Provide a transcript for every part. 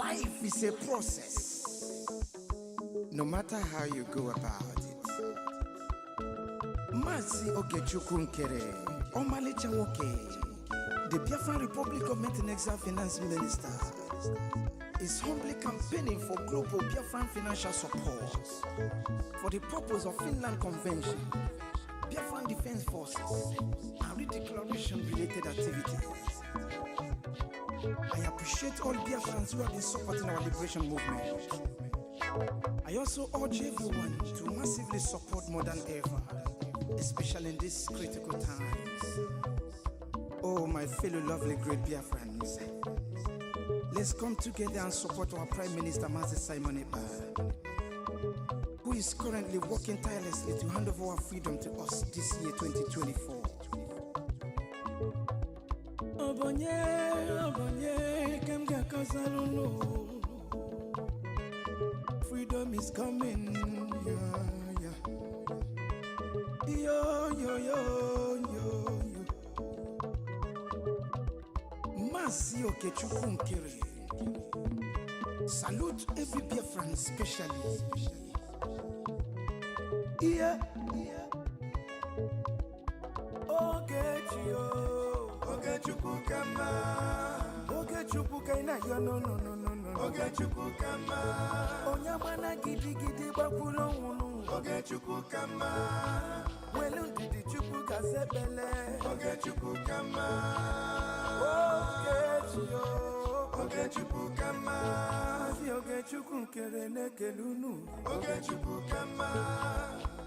Life is a process. No matter how you go about it. Masi Ogechukwu Nkere, Omalicha Nwoke, the Biafran Republic Government and Exile Finance Minister, is humbly campaigning for global Biafran financial support for the purpose of Finland Convention, Biafran Defense Forces, and redeclaration-related activities. I appreciate all Biafrans who have been supporting our liberation movement. I also urge everyone to massively support more than ever, especially in these critical times. Oh, my fellow lovely great Biafrans, let's come together and support our Prime Minister, Mazi Simon Ekpa, who is currently working tirelessly to hand over our freedom to us this year, 2024. Freedom is coming, yeah, yeah. Yo, yo, yo, yo, yo. Masi Ogechukwu Nkere. Salute every Biafran especially. Yeah, yeah. Ogechukwu kama. Ogechukwu kaina yo no. Ogechukwu kama. Onyamana gidi bakulo unu. Ogechukwu kama. Welu didi chukwu kasebele. Ogechukwu kama. Ogechukwu kama. Si Ogechukwu Nkere nekelunu. Ogechukwu kama.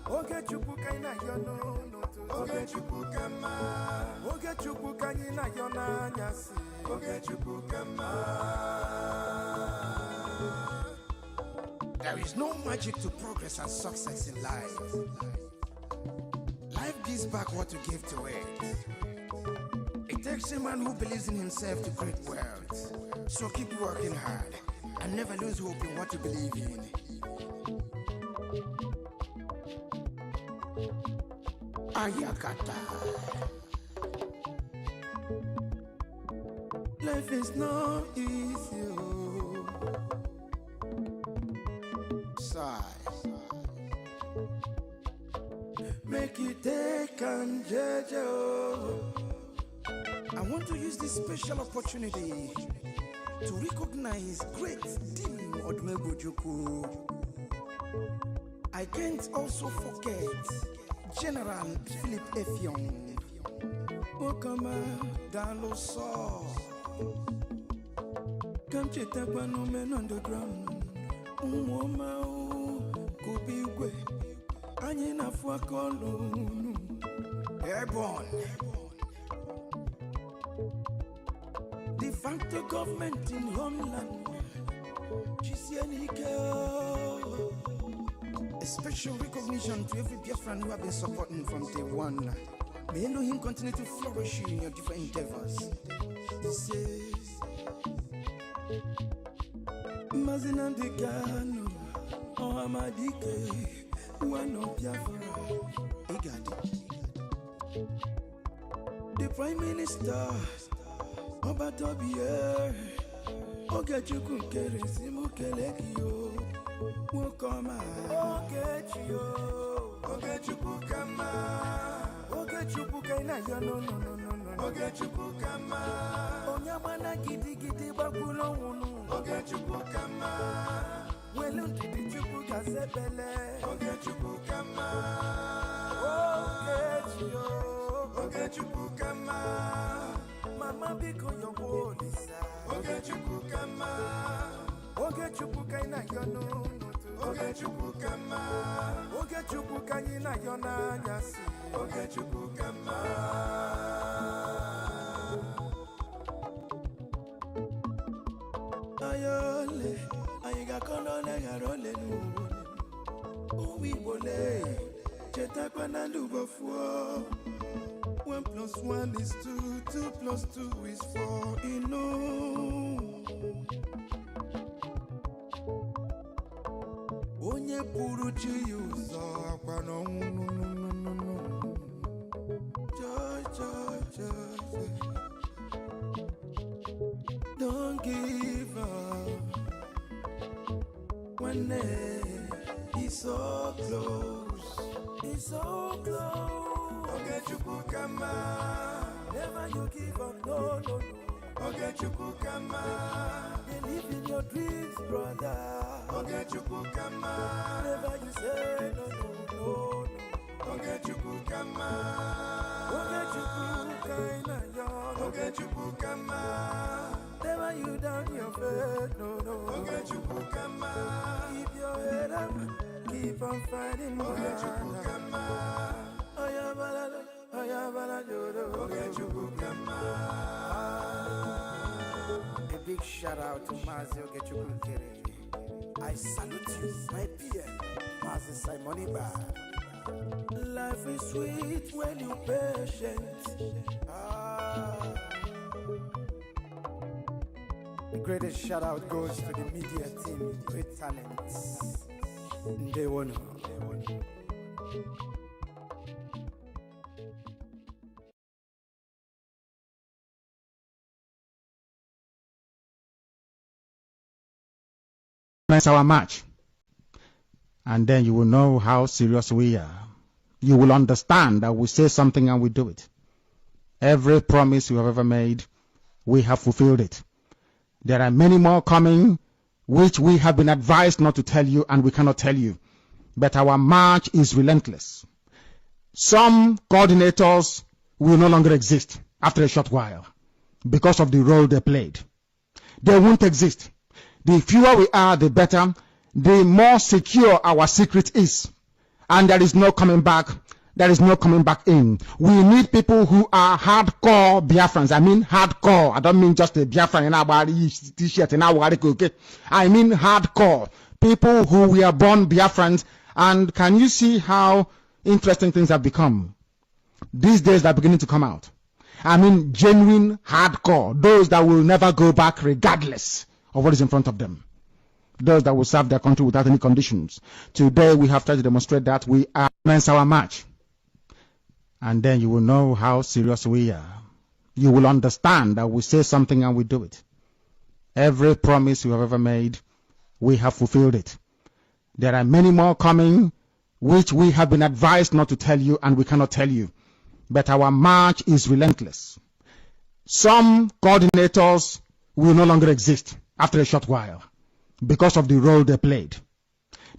Ogechukwu kaina yo no. Ogechukwu kama. Ogechukwu kaina yo na nyasi. Ogechukwu kama. There is no magic to progress and success in life. Life gives back what you give to it. It takes a man who believes in himself to create wealth. So keep working hard and never lose hope in what you believe in. Ayakata. Life is not easy. Sigh. Make it take and judge. I want to use this special opportunity to recognize great Dim Odumegwu. I can't also forget General Philip Effiong. Okama Daloso. Come cheta kwanu men underground. Umoma kubigwe. Anyi na fuakolunu. Airborne. De facto government in homeland. A special recognition to every Biafran who have been supporting from day one. May Elohim continue to flourish you in your different endeavors. He says, Mazina de Gano, Ohamadike, one of Biafra. The Prime Minister, Obatobie, Ogechukwu Nkere Simukelekio, Wokoma, Ogechukwu kama. Ogechukwu kaina yo no. Ogechukwu kama. Onyamana gidi bakulo unu. Ogechukwu kama. Welu didi chukwu kasebele. Ogechukwu kama. Ogechukwu kama. Mama biko yongo lisa. Ogechukwu kama. Ogechukwu kaina yo no. Ogechukwu kama. Ogechukwu kaina yo na nyasi. Ogechukwu kama. Ayole, ayiga kono negarole nu. Uwi bole, cheta kwa nandubo fuo. 1 + 1 is 2, 2 + 2 is 4. Onye puru chi yuzo akwa no. Don't give up. He's so close. He's so close. Okay, Chukukama. Never you give up, no, no, no. Okay, Chukukama. Believe in your dreams, brother. Okay, Chukukama. Never you say no, no, no, no. Okay, Chukukama. Okay, Chukukama. Okay, Chukukama. Never you down your faith, no, no. Okay, Chukukama. Keep your head up, keep on fighting. Okay, Chukukama. Okay, Chukukama. A big shout out to Mazi Ogechukukere. I salute you, my peer, Mazi Simoniba. Life is sweet when you're patient. The greatest shout out goes to the media team, great talents. They won. Commence our match, and then you will know how serious we are. You will understand that we say something and we do it. Every promise we have ever made, we have fulfilled it. There are many more coming, which we have been advised not to tell you, and we cannot tell you. But our march is relentless. Some coordinators will no longer exist after a short while because of the role they played. They won't exist. The fewer we are, the better, the more secure our secret is. And there is no coming back. There is no coming back in. We need people who are hardcore Biafrans. I mean hardcore. I don't mean just a Biafran in our t-shirt in our okay. I mean hardcore. People who were born Biafrans. And can you see how interesting things have become? These days they're beginning to come out. I mean genuine hardcore. Those that will never go back regardless of what is in front of them. Those that will serve their country without any conditions. Today we have tried to demonstrate that we are commence our march. And then you will know how serious we are. You will understand that we say something and we do it. Every promise we have ever made, we have fulfilled it. There are many more coming, which we have been advised not to tell you, and we cannot tell you. But our march is relentless. Some coordinators will no longer exist after a short while because of the role they played.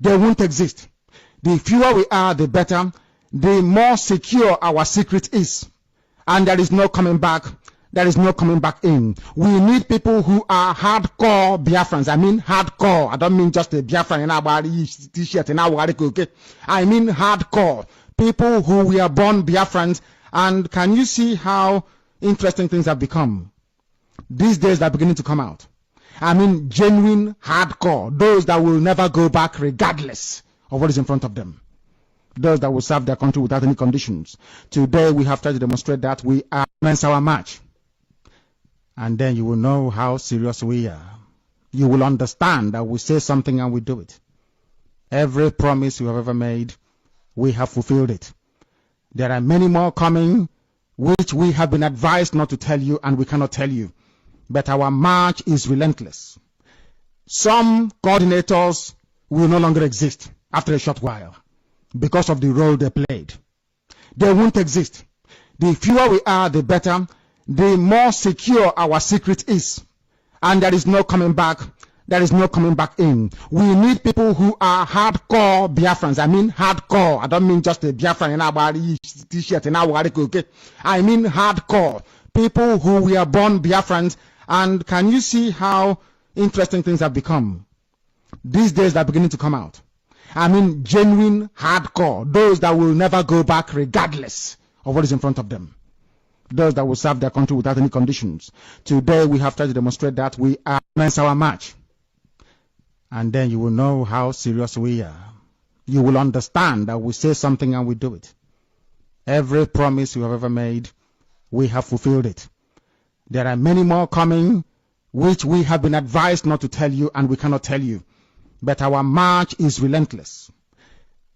They won't exist. The fewer we are, the better, the more secure our secret is. And there is no coming back. There is no coming back in. We need people who are hardcore Biafrans. I mean hardcore. I don't mean just a Biafran in our t-shirt in our okay. I mean hardcore. People who were born Biafrans. And can you see how interesting things have become? These days they're beginning to come out. I mean genuine hardcore. Those that will never go back regardless of what is in front of them. Those that will serve their country without any conditions. Today we have tried to demonstrate that we are commence our march. And then you will know how serious we are. You will understand that we say something and we do it. Every promise we have ever made, we have fulfilled it. There are many more coming, which we have been advised not to tell you, and we cannot tell you. But our march is relentless. Some coordinators will no longer exist after a short while because of the role they played. They won't exist. The fewer we are, the better, the more secure our secret is. And there is no coming back. There is no coming back in. We need people who are hardcore Biafrans. I mean hardcore. I don't mean just a Biafran in our t-shirt in our okay. I mean hardcore. People who were born Biafrans. And can you see how interesting things have become? These days they're beginning to come out. I mean genuine hardcore. Those that will never go back regardless of what is in front of them. Those that will serve their country without any conditions. Today we have tried to demonstrate that we are commence our march. And then you will know how serious we are. You will understand that we say something and we do it. Every promise we have ever made, we have fulfilled it. There are many more coming, which we have been advised not to tell you, and we cannot tell you. But our march is relentless.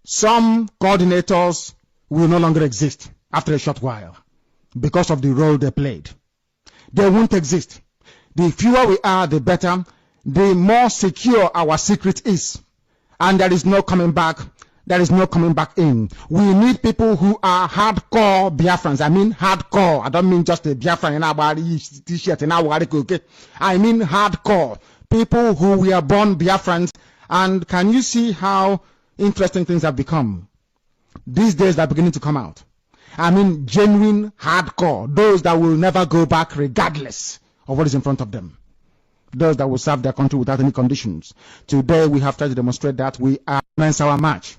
Some coordinators will no longer exist after a short while because of the role they played. They won't exist. The fewer we are, the better, the more secure our secret is. and there is no coming back. There is no coming back in. We need people who are hardcore Biafrans. I mean hardcore. I don't mean just a Biafran in our t-shirt in our okay. I mean hardcore. People who were born Biafrans. And can you see how interesting things have become? These days they're beginning to come out. I mean genuine hardcore. Those that will never go back regardless of what is in front of them. Those that will serve their country without any conditions. Today we have tried to demonstrate that we are against our march.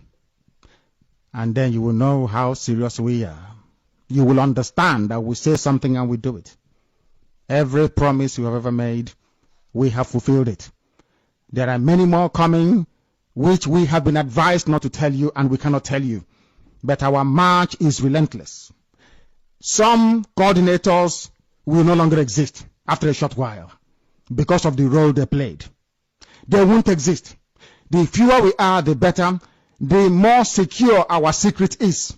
And then you will know how serious we are. You will understand that we say something and we do it. Every promise you have ever made, we have fulfilled it. There are many more coming, which we have been advised not to tell you, and we cannot tell you. But our march is relentless. Some coordinators will no longer exist after a short while because of the role they played. They won't exist. The fewer we are, the better. The more secure our secret is.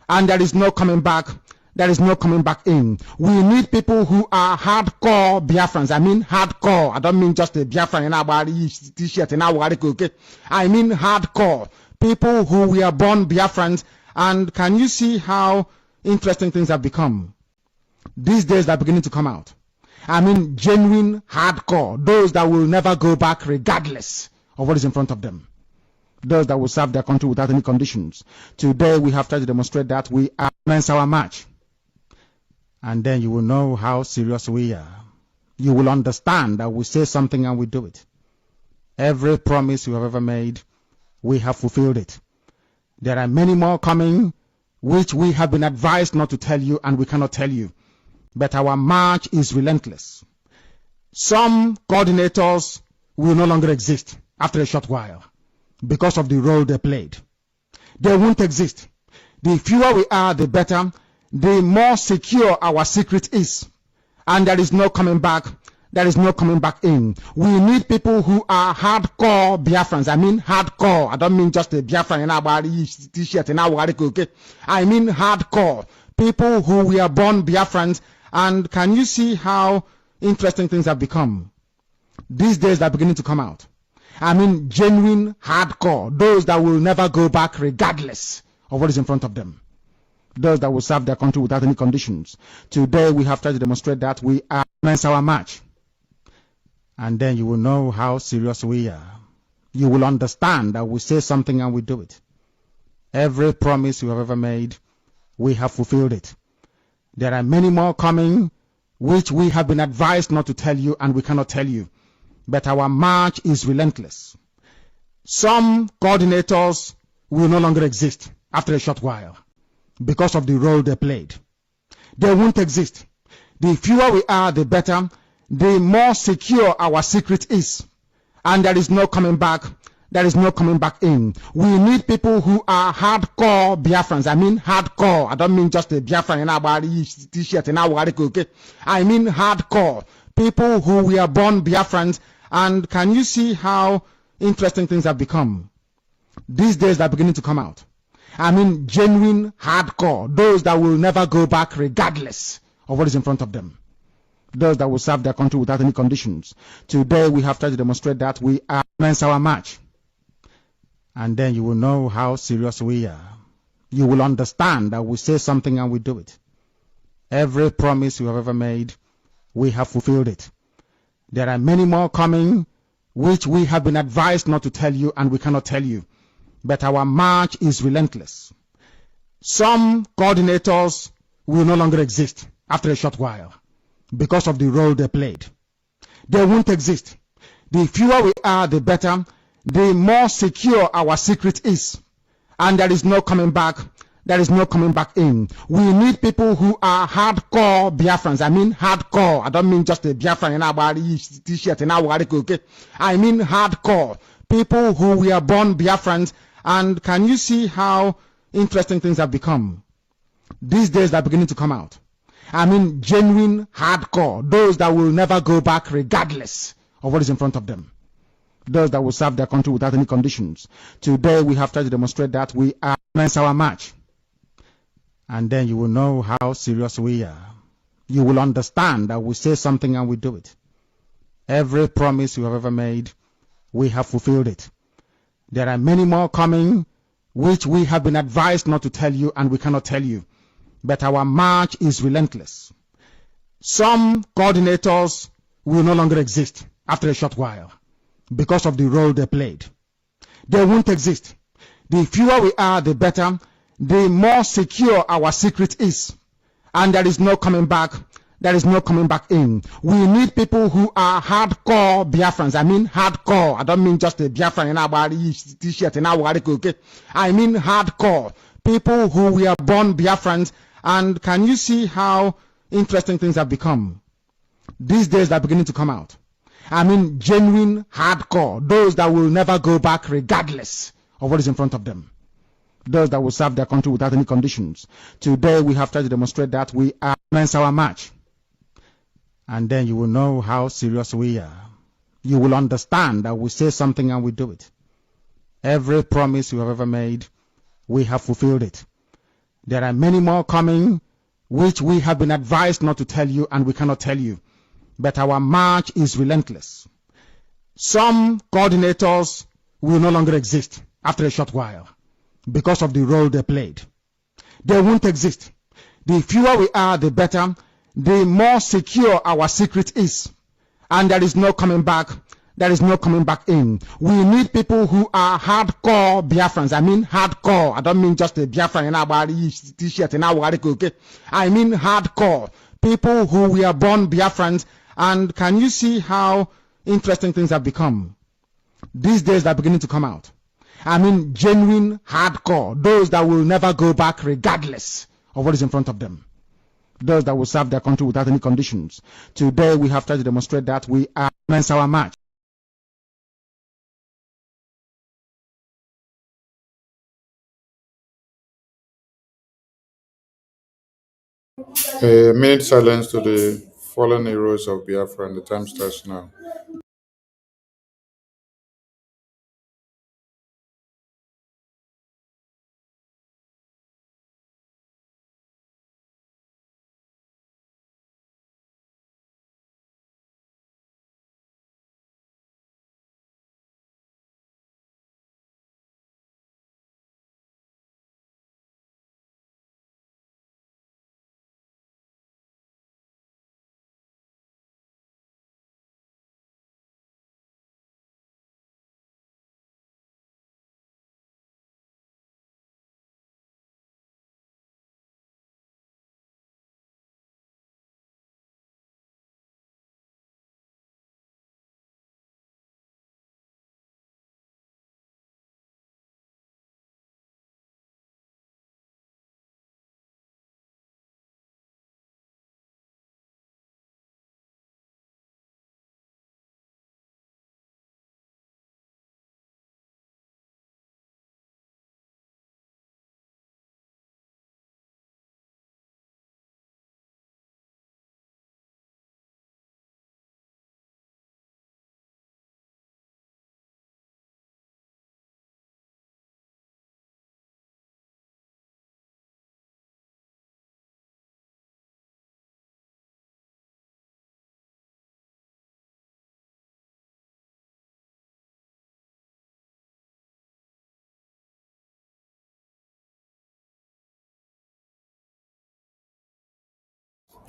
And there is no coming back. There is no coming back in. We need people who are hardcore Biafrans. I mean hardcore. I don't mean just a Biafran in our t-shirt in our okay. I mean hardcore. People who were born Biafrans. And can you see how interesting things have become? These days they're beginning to come out. I mean genuine hardcore. Those that will never go back regardless of what is in front of them. Those that will serve their country without any conditions. Today we have tried to demonstrate that we are against our march. And then you will know how serious we are. You will understand that we say something and we do it. Every promise you have ever made, we have fulfilled it. There are many more coming, which we have been advised not to tell you, and we cannot tell you. But our march is relentless. Some coordinators will no longer exist after a short while because of the role they played. They won't exist. The fewer we are, the better. The more secure our secret is. And there is no coming back. There is no coming back in. We need people who are hardcore Biafrans. I mean hardcore. I don't mean just a Biafran in our t-shirt in our okay. I mean hardcore. People who were born Biafrans. And can you see how interesting things have become? These days they're beginning to come out. I mean genuine hardcore. Those that will never go back regardless of what is in front of them. Those that will serve their country without any conditions. Today we have tried to demonstrate that we are against our march. And then you will know how serious we are. You will understand that we say something and we do it. Every promise you have ever made, we have fulfilled it. There are many more coming, which we have been advised not to tell you, and we cannot tell you. But our march is relentless. Some coordinators will no longer exist after a short while because of the role they played. They won't exist. The fewer we are, the better. The more secure our secret is. And there is no coming back. There is no coming back in. We need people who are hardcore Biafrans. I mean hardcore. I don't mean just a Biafran in our t-shirt in our okay. I mean hardcore. People who were born Biafrans. And can you see how interesting things have become? These days they're beginning to come out. I mean genuine hardcore. Those that will never go back regardless of what is in front of them. Those that will serve their country without any conditions. Today we have tried to demonstrate that we are against our march. And then you will know how serious we are. You will understand that we say something and we do it. Every promise you have ever made, we have fulfilled it. There are many more coming, which we have been advised not to tell you, and we cannot tell you. But our march is relentless. Some coordinators will no longer exist after a short while because of the role they played. They won't exist. The fewer we are, the better. The more secure our secret is. And there is no coming back. There is no coming back in. We need people who are hardcore Biafrans. I mean hardcore. I don't mean just a Biafran in our t-shirt in our okay. I mean hardcore. People who were born Biafrans. And can you see how interesting things have become? These days they're beginning to come out. I mean genuine hardcore. Those that will never go back regardless of what is in front of them. Those that will serve their country without any conditions. Today we have tried to demonstrate that we are against our march. And then you will know how serious we are. You will understand that we say something and we do it. Every promise you have ever made, we have fulfilled it. There are many more coming, which we have been advised not to tell you, and we cannot tell you. But our march is relentless. Some coordinators will no longer exist after a short while because of the role they played. They won't exist. The fewer we are, the better, the more secure our secret is. And there is no coming back. There is no coming back in. We need people who are hardcore Biafrans. I mean hardcore. I don't mean just a Biafran in our t-shirt in our okay. I mean hardcore. People who were born Biafrans. And can you see how interesting things have become? These days they're beginning to come out. I mean genuine hardcore. Those that will never go back regardless of what is in front of them. Those that will serve their country without any conditions. Today we have tried to demonstrate that we are commence our march. And then you will know how serious we are. You will understand that we say something and we do it. Every promise we have ever made, we have fulfilled it. There are many more coming, which we have been advised not to tell you, and we cannot tell you. But our march is relentless. Some coordinators will no longer exist after a short while because of the role they played. They won't exist. The fewer we are, the better, the more secure our secret is. And there is no coming back. There is no coming back in. We need people who are hardcore Biafrans. I mean hardcore. I don't mean just a Biafran in our t-shirt in our okay. I mean hardcore. People who were born Biafrans. And can you see how interesting things have become? These days they're beginning to come out. I mean genuine hardcore. Those that will never go back regardless of what is in front of them. Those that will serve their country without any conditions. Today we have tried to demonstrate that we are commence our march. A minute silence to the fallen heroes of Biafra, and the time starts now.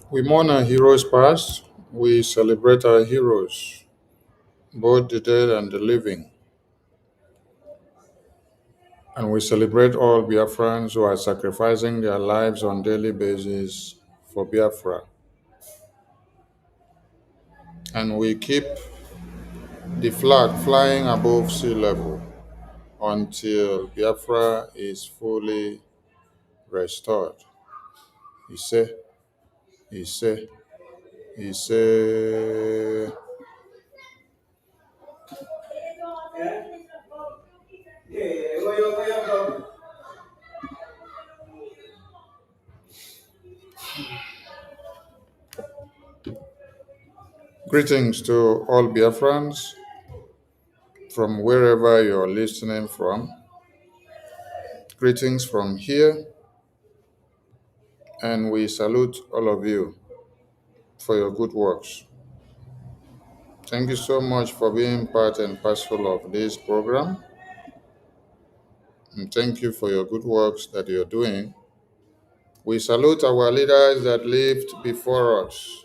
We mourn our heroes past, we celebrate our heroes, both the dead and the living. And we celebrate all Biafrans who are sacrificing their lives on daily basis for Biafra. And we keep the flag flying above sea level until Biafra is fully restored. Ise, Ise, Ise. Greetings to all Biafrans from wherever you're listening from. Greetings from here, and we salute all of you for your good works. Thank you so much for being part and parcel of this program. and thank you for your good works that you're doing. We salute our leaders that lived before us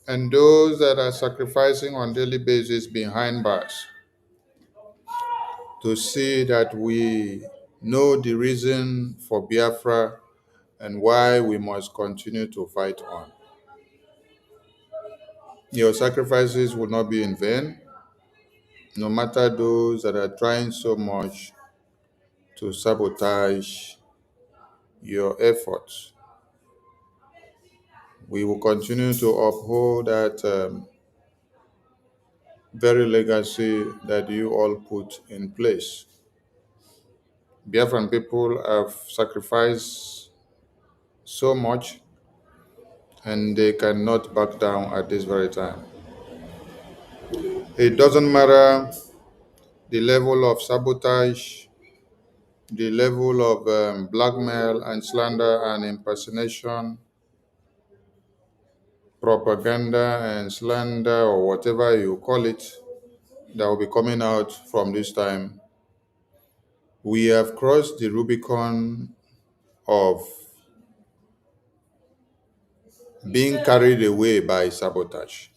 and those that are sacrificing on daily basis behind bars to see that we know the reason for Biafra and why we must continue to fight on. Your sacrifices will not be in vain, no matter those that are trying so much to sabotage your efforts. We will continue to uphold that very legacy that you all put in place. Biafran people have sacrificed so much and they cannot back down at this very time. It doesn't matter the level of sabotage, the level of blackmail and slander and impersonation, propaganda and slander, or whatever you call it, that will be coming out from this time. We have crossed the Rubicon of being carried away by sabotage.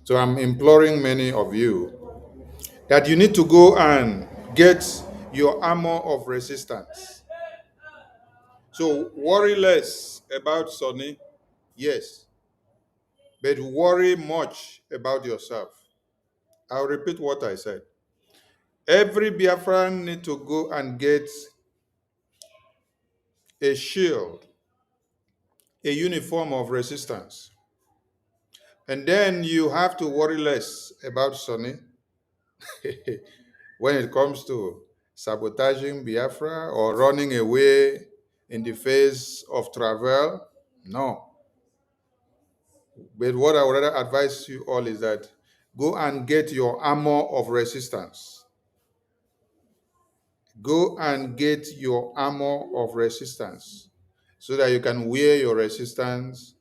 So I'm imploring many of you that you need to go and get your armor of resistance. So worry less about Sonny, yes, but worry much about yourself. I'll repeat what I said. Every Biafran need to go and get a shield, a uniform of resistance. And then you have to worry less about Sonny when it comes to sabotaging Biafra or running away in the face of travel. No. But what I would rather advise you all is that go and get your armor of resistance. Go and get your armor of resistance so that you can wear your resistance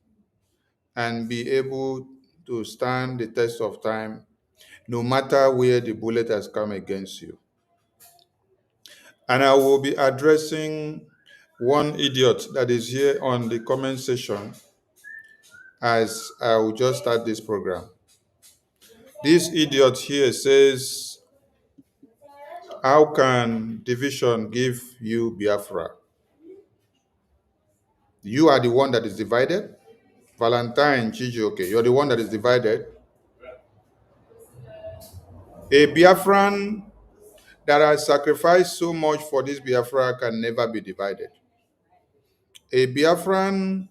and be able to stand the test of time no matter where the bullet has come against you. And I will be addressing one idiot that is here on the comment section as I will just start this program. This idiot here says, how can division give you Biafra? You are the one that is divided. Valentine Chijioke, you're the one that is divided. A Biafran that has sacrificed so much for this Biafra can never be divided. A Biafran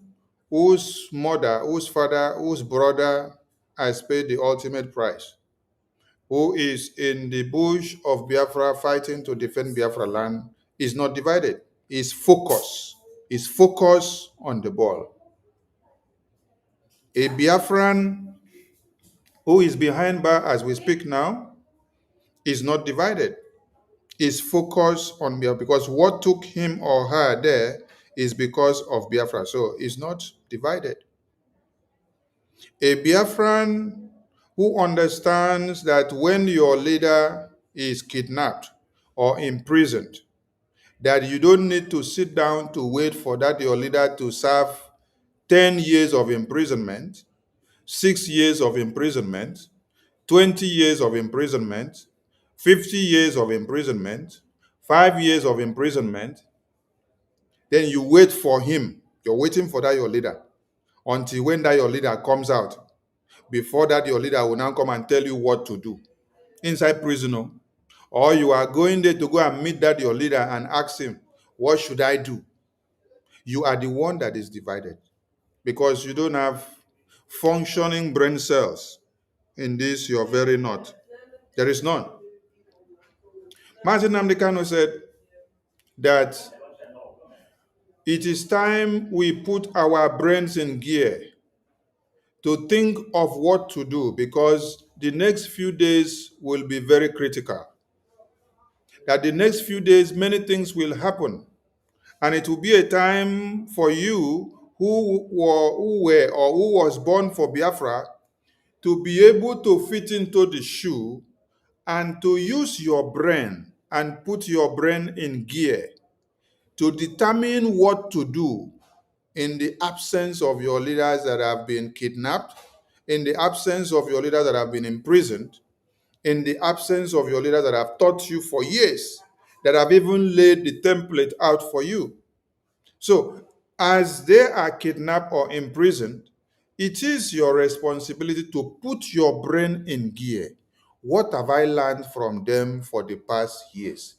whose mother, whose father, whose brother has paid the ultimate price, who is in the bush of Biafra fighting to defend Biafra land, is not divided. Is focused. Is focused on the ball. A Biafran who is behind bar as we speak now is not divided. Is focused on Biafra because what took him or her there is because of Biafra. So it's not divided. A Biafran who understands that when your leader is kidnapped or imprisoned, that you don't need to sit down to wait for that your leader to serve 10 years of imprisonment, 6 years of imprisonment, 20 years of imprisonment, 50 years of imprisonment, 5 years of imprisonment. Then you wait for him. You're waiting for that your leader until when that your leader comes out. Before that, your leader will now come and tell you what to do inside prison. Or you are going there to go and meet that your leader and ask him, what should I do? You are the one that is divided because you don't have functioning brain cells in this your very north. There is none. Martin Namdekano said that it is time we put our brains in gear to think of what to do because the next few days will be very critical. That the next few days, many things will happen. And it will be a time for you who was born for Biafra to be able to fit into the shoe and to use your brain and put your brain in gear to determine what to do in the absence of your leaders that have been kidnapped, in the absence of your leaders that have been imprisoned, in the absence of your leaders that have taught you for years, that have even laid the template out for you. So, as they are kidnapped or imprisoned, it is your responsibility to put your brain in gear. What have I learned from them for the past years?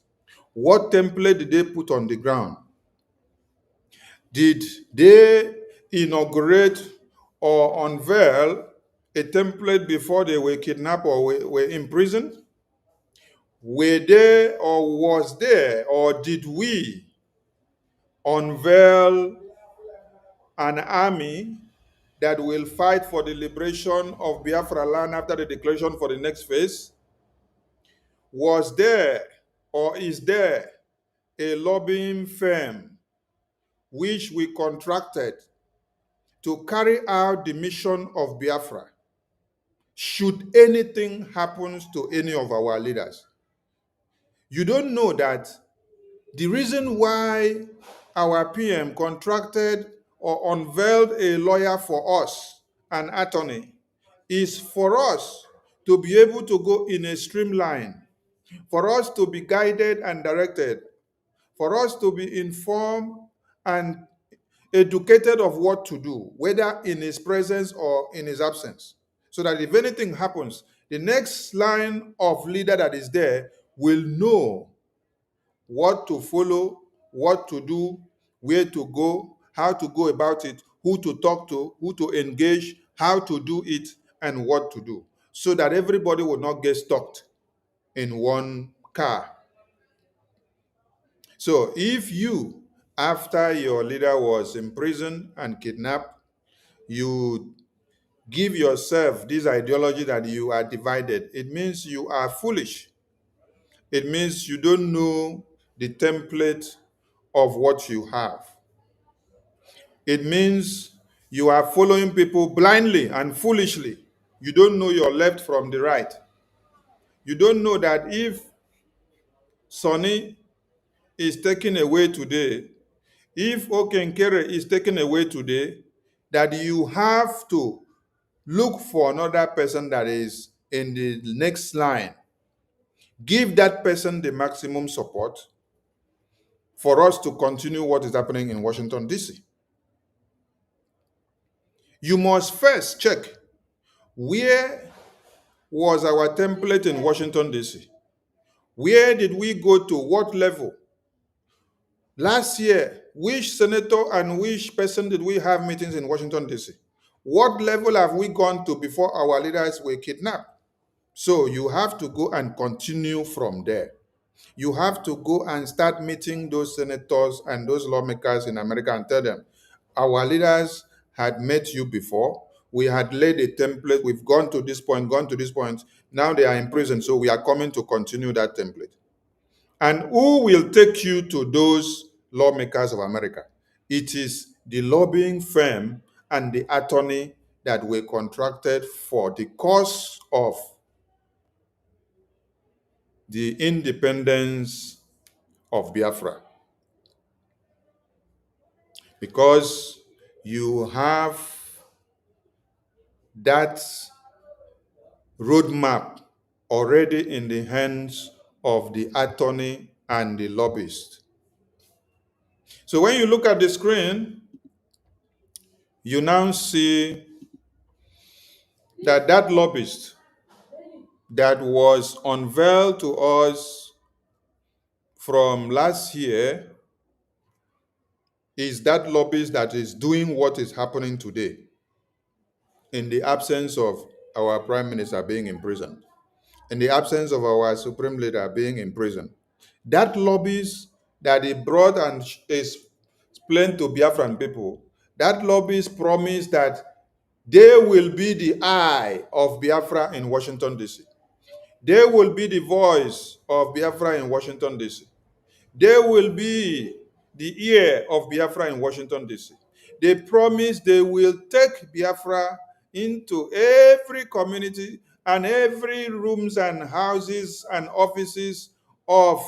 What template did they put on the ground? Did they inaugurate or unveil a template before they were kidnapped or were imprisoned? Were they or was there or did we unveil an army that will fight for the liberation of Biafra land after the declaration for the next phase? Was there or is there a lobbying firm which we contracted to carry out the mission of Biafra should anything happens to any of our leaders? You don't know that the reason why our PM contracted or unveiled a lawyer for us, an attorney, is for us to be able to go in a streamline, for us to be guided and directed, for us to be informed and educated of what to do, whether in his presence or in his absence. So that if anything happens, the next line of leader that is there will know what to follow, what to do, where to go, how to go about it, who to talk to, who to engage, how to do it, and what to do, so that everybody will not get stuck in one car. So if you, after your leader was imprisoned and kidnapped, you give yourself this ideology that you are divided, it means you are foolish. It means you don't know the template of what you have. It means you are following people blindly and foolishly. You don't know your left from the right. You don't know that if Sonny is taken away today, if Okenkere is taken away today, that you have to look for another person that is in the next line. Give that person the maximum support for us to continue what is happening in Washington, D.C. You must first check, where was our template in Washington, D.C.? Where did we go to? What level? Last year, which senator and which person did we have meetings in Washington, D.C.? What level have we gone to before our leaders were kidnapped? So you have to go and continue from there. You have to go and start meeting those senators and those lawmakers in America and tell them, our leaders had met you before. We had laid a template. We've gone to this point, gone to this point. Now they are in prison, so we are coming to continue that template. And who will take you to those lawmakers of America? It is the lobbying firm and the attorney that were contracted for the cause of the independence of Biafra. Because you have that roadmap already in the hands of the attorney and the lobbyist. So when you look at the screen, you now see that that lobbyist that was unveiled to us from last year is that lobbyist that is doing what is happening today in the absence of our prime minister being imprisoned, in the absence of our supreme leader being imprisoned. That lobbyist that he brought and explained to Biafran people, that lobbyist promised that they will be the eye of Biafra in Washington, D.C. They will be the voice of Biafra in Washington, D.C. They will be the ear of Biafra in Washington, D.C. They promise they will take Biafra into every community and every rooms and houses and offices of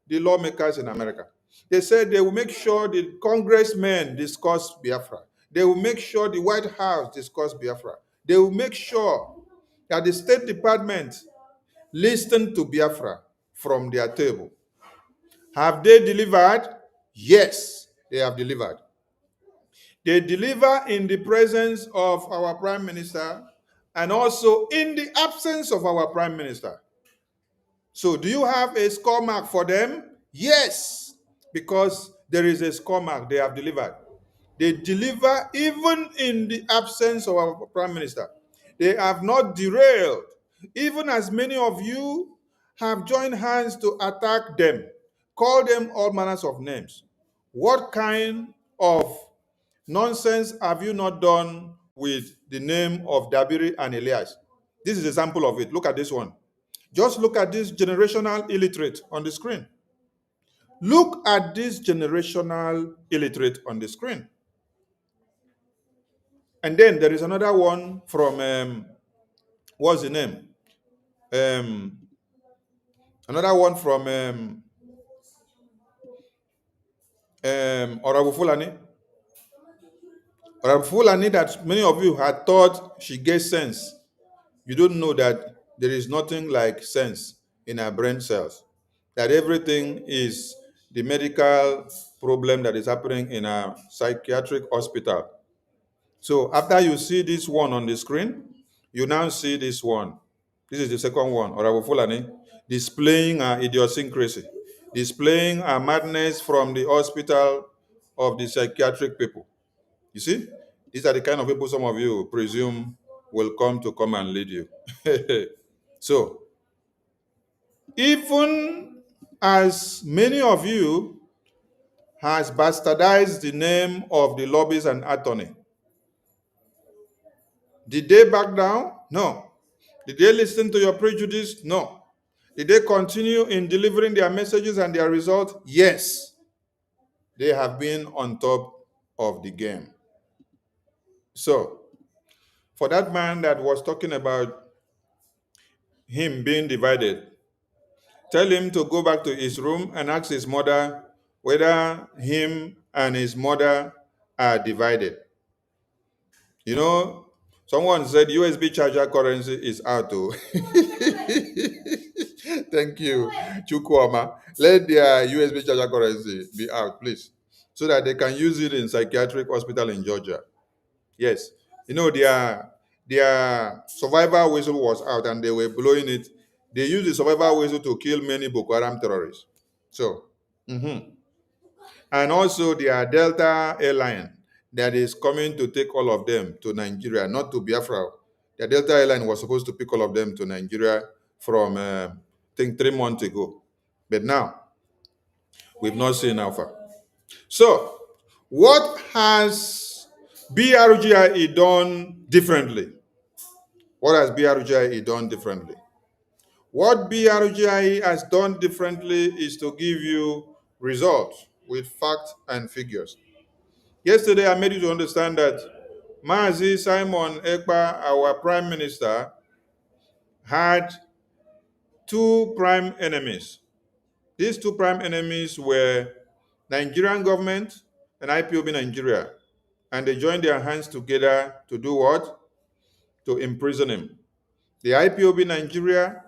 the lawmakers in America. They said they will make sure the congressmen discuss Biafra. They will make sure the White House discuss Biafra. They will make sure that the State Department listen to Biafra from their table. Have they delivered? Yes, they have delivered. They deliver in the presence of our Prime Minister and also in the absence of our Prime Minister. So, do you have a score mark for them? Yes, because there is a score mark. They have delivered. They deliver even in the absence of our Prime Minister. They have not derailed, even as many of you have joined hands to attack them, call them all manners of names. What kind of nonsense have you not done with the name of Dabiri and Elias? This is a sample of it. Look at this one. Just look at this generational illiterate on the screen. Look at this generational illiterate on the screen. And then there is another one from, what's the name? Another one from Orabufulani. Orabufulani that many of you had thought she gets sense. You don't know that there is nothing like sense in our brain cells. That everything is the medical problem that is happening in a psychiatric hospital. So after you see this one on the screen, you now see this one. This is the second one, Orabufulani, displaying our idiosyncrasy, displaying our madness from the hospital of the psychiatric people. You see, these are the kind of people some of you presume will come and lead you. So, even as many of you has bastardized the name of the lobbies and attorney, did they back down? No. Did they listen to your prejudice? No. Did they continue in delivering their messages and their results? Yes. They have been on top of the game. So, for that man that was talking about him being divided, tell him to go back to his room and ask his mother whether him and his mother are divided. You know, someone said USB charger currency is out too. Thank you, Chukwuma. Let their USB charger currency be out, please, so that they can use it in psychiatric hospital in Georgia. Yes, you know their survival whistle was out and they were blowing it. They used the survival whistle to kill many Boko Haram terrorists. So, and also their Delta airline that is coming to take all of them to Nigeria, not to Biafra. The Delta airline was supposed to pick all of them to Nigeria from, I think, 3 months ago. But now, we've not seen Alpha. So, what has BRGIE done differently? What has BRGIE done differently? What BRGIE has done differently is to give you results with facts and figures. Yesterday, I made you to understand that Mazi Simon Ekpa, our prime minister, had two prime enemies. These two prime enemies were Nigerian government and IPOB Nigeria. And they joined their hands together to do what? To imprison him. The IPOB Nigeria,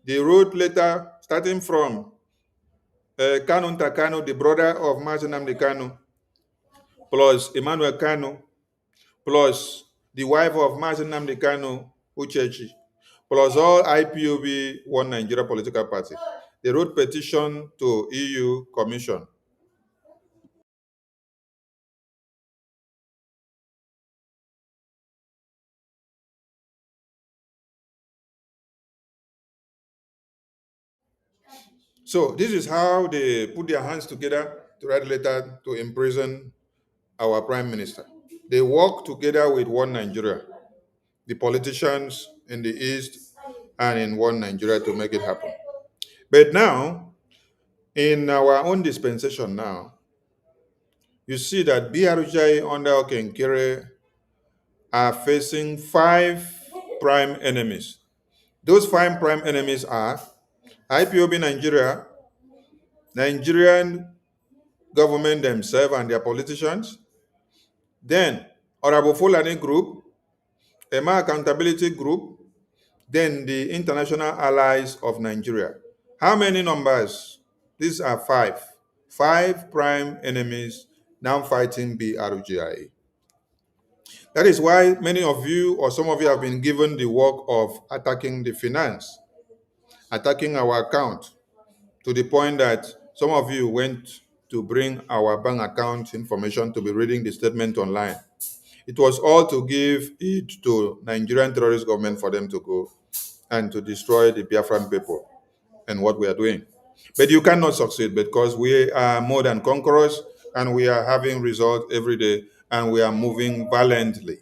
they wrote letter starting from Kanu Ntakanu, the brother of Mazi Nnamdi Kanu, plus Emmanuel Kanu, plus the wife of Mazi Nnamdi Kanu, Uchechi, plus all IPOB One Nigeria political party. They wrote petition to EU Commission. So this is how they put their hands together to write a letter to imprison our prime minister. They work together with One Nigeria, the politicians in the East and in One Nigeria to make it happen. But now, in our own dispensation now, you see that BRJ under Okenkere are facing 5 prime enemies. Those 5 prime enemies are IPOB Nigeria, Nigerian government themselves and their politicians, then Orabufulani Group, Emma Accountability Group, then the international allies of Nigeria. How many numbers? These are five. Five prime enemies now fighting BRGIA. That is why many of you or some of you have been given the work of attacking the finance, attacking our account, to the point that some of you went to bring our bank account information to be reading the statement online. It was all to give it to Nigerian terrorist government for them to go and to destroy the Biafran people and what we are doing. But you cannot succeed because we are more than conquerors and we are having results every day and we are moving valiantly.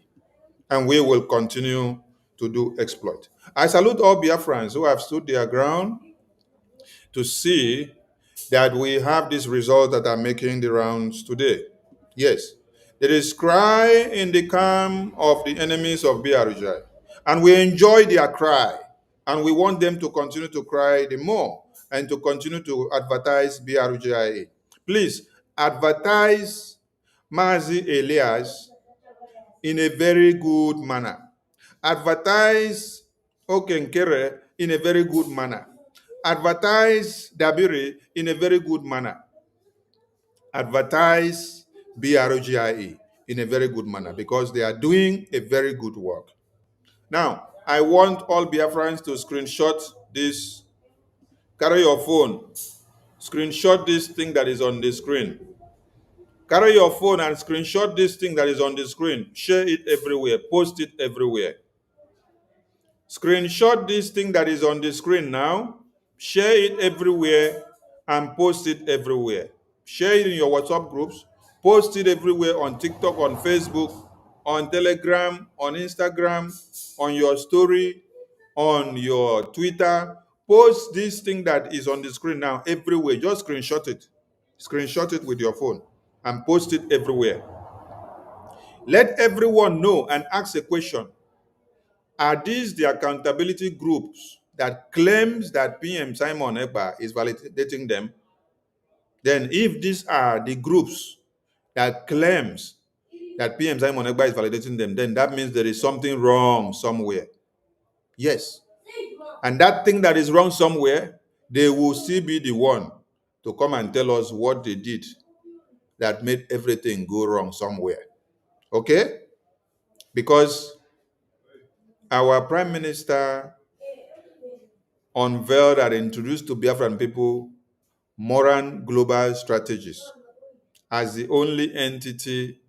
And we will continue to do exploit. I salute all Biafrans who have stood their ground to see that we have these results that are making the rounds today. Yes, there is cry in the camp of the enemies of BRJ, and we enjoy their cry, and we want them to continue to cry the more and to continue to advertise BRJIA. Please advertise Mazi Elias in a very good manner. Advertise Okenkere in a very good manner. Advertise Dabiri in a very good manner. Advertise BRGIE in a very good manner because they are doing a very good work. Now, I want all Biafrans to screenshot this. Carry your phone. Screenshot this thing that is on the screen. Carry your phone and screenshot this thing that is on the screen. Share it everywhere. Post it everywhere. Screenshot this thing that is on the screen now. Share it everywhere and post it everywhere. Share it in your WhatsApp groups. Post it everywhere on TikTok, on Facebook, on Telegram, on Instagram, on your story, on your Twitter. Post this thing that is on the screen now everywhere. Just screenshot it. Screenshot it with your phone and post it everywhere. Let everyone know and ask a question. Are these the accountability groups that claims that PM Simon Ekpa is validating them? Then if these are the groups that claims that PM Simon Ekpa is validating them, then that means there is something wrong somewhere. Yes. And that thing that is wrong somewhere, they will still be the one to come and tell us what they did that made everything go wrong somewhere. Okay? Because our Prime Minister unveiled and introduced to Biafran people Moran Global Strategies as the only entity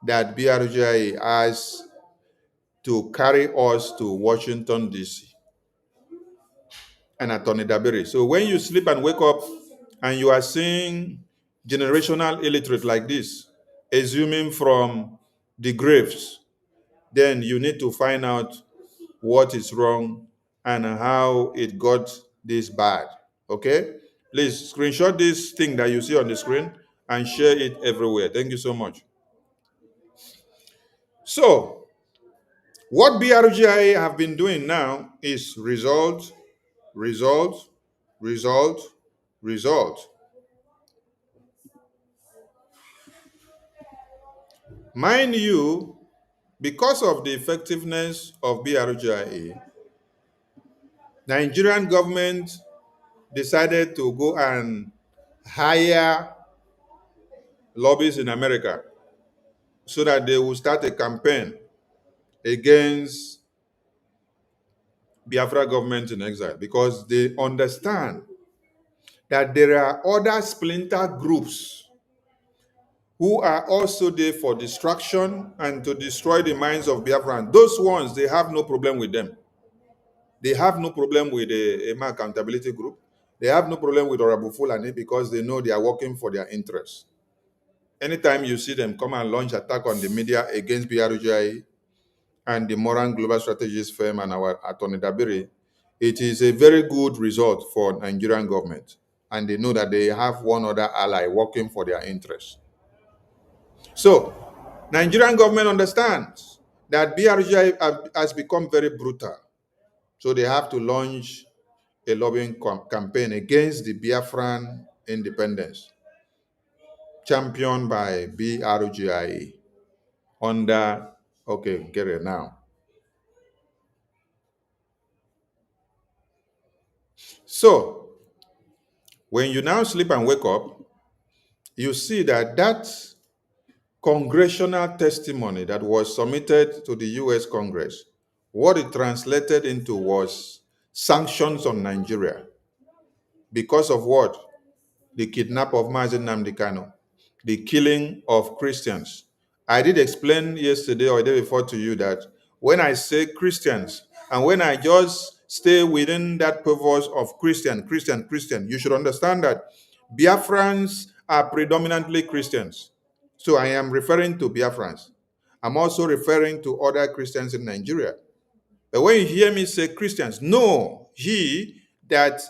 that BRGI has to carry us to Washington, D.C. and Attorney Dabiri. So when you sleep and wake up and you are seeing generational illiterate like this, assuming from the graves, then you need to find out what is wrong and how it got this bad. Okay? Please screenshot this thing that you see on the screen and share it everywhere. Thank you so much. So, what BRGIA have been doing now is result, result, result, result. Mind you, because of the effectiveness of BRGIA, Nigerian government decided to go and hire lobbyists in America so that they will start a campaign against Biafra government in exile because they understand that there are other splinter groups who are also there for destruction and to destroy the minds of Biafran. Those ones, they have no problem with them. They have no problem with the EMA Accountability Group. They have no problem with Orabufulani because they know they are working for their interests. Anytime you see them come and launch attack on the media against BRGI and the Moran Global Strategies firm and our Attorney Dabiri, it is a very good result for Nigerian government. And they know that they have one other ally working for their interests. So, Nigerian government understands that BRGI has become very brutal. So they have to launch a lobbying campaign against the Biafran independence, championed by BRGIE under, okay, get it now. So, when you now sleep and wake up, you see that that congressional testimony that was submitted to the US Congress, what it translated into was sanctions on Nigeria because of what? The kidnap of Mazi Nnamdi Kanu, the killing of Christians. I did explain yesterday or the day before to you that when I say Christians, and when I just stay within that purpose of Christian, you should understand that Biafrans are predominantly Christians. So I am referring to Biafrans. I'm also referring to other Christians in Nigeria. But when you hear me say Christians, know ye that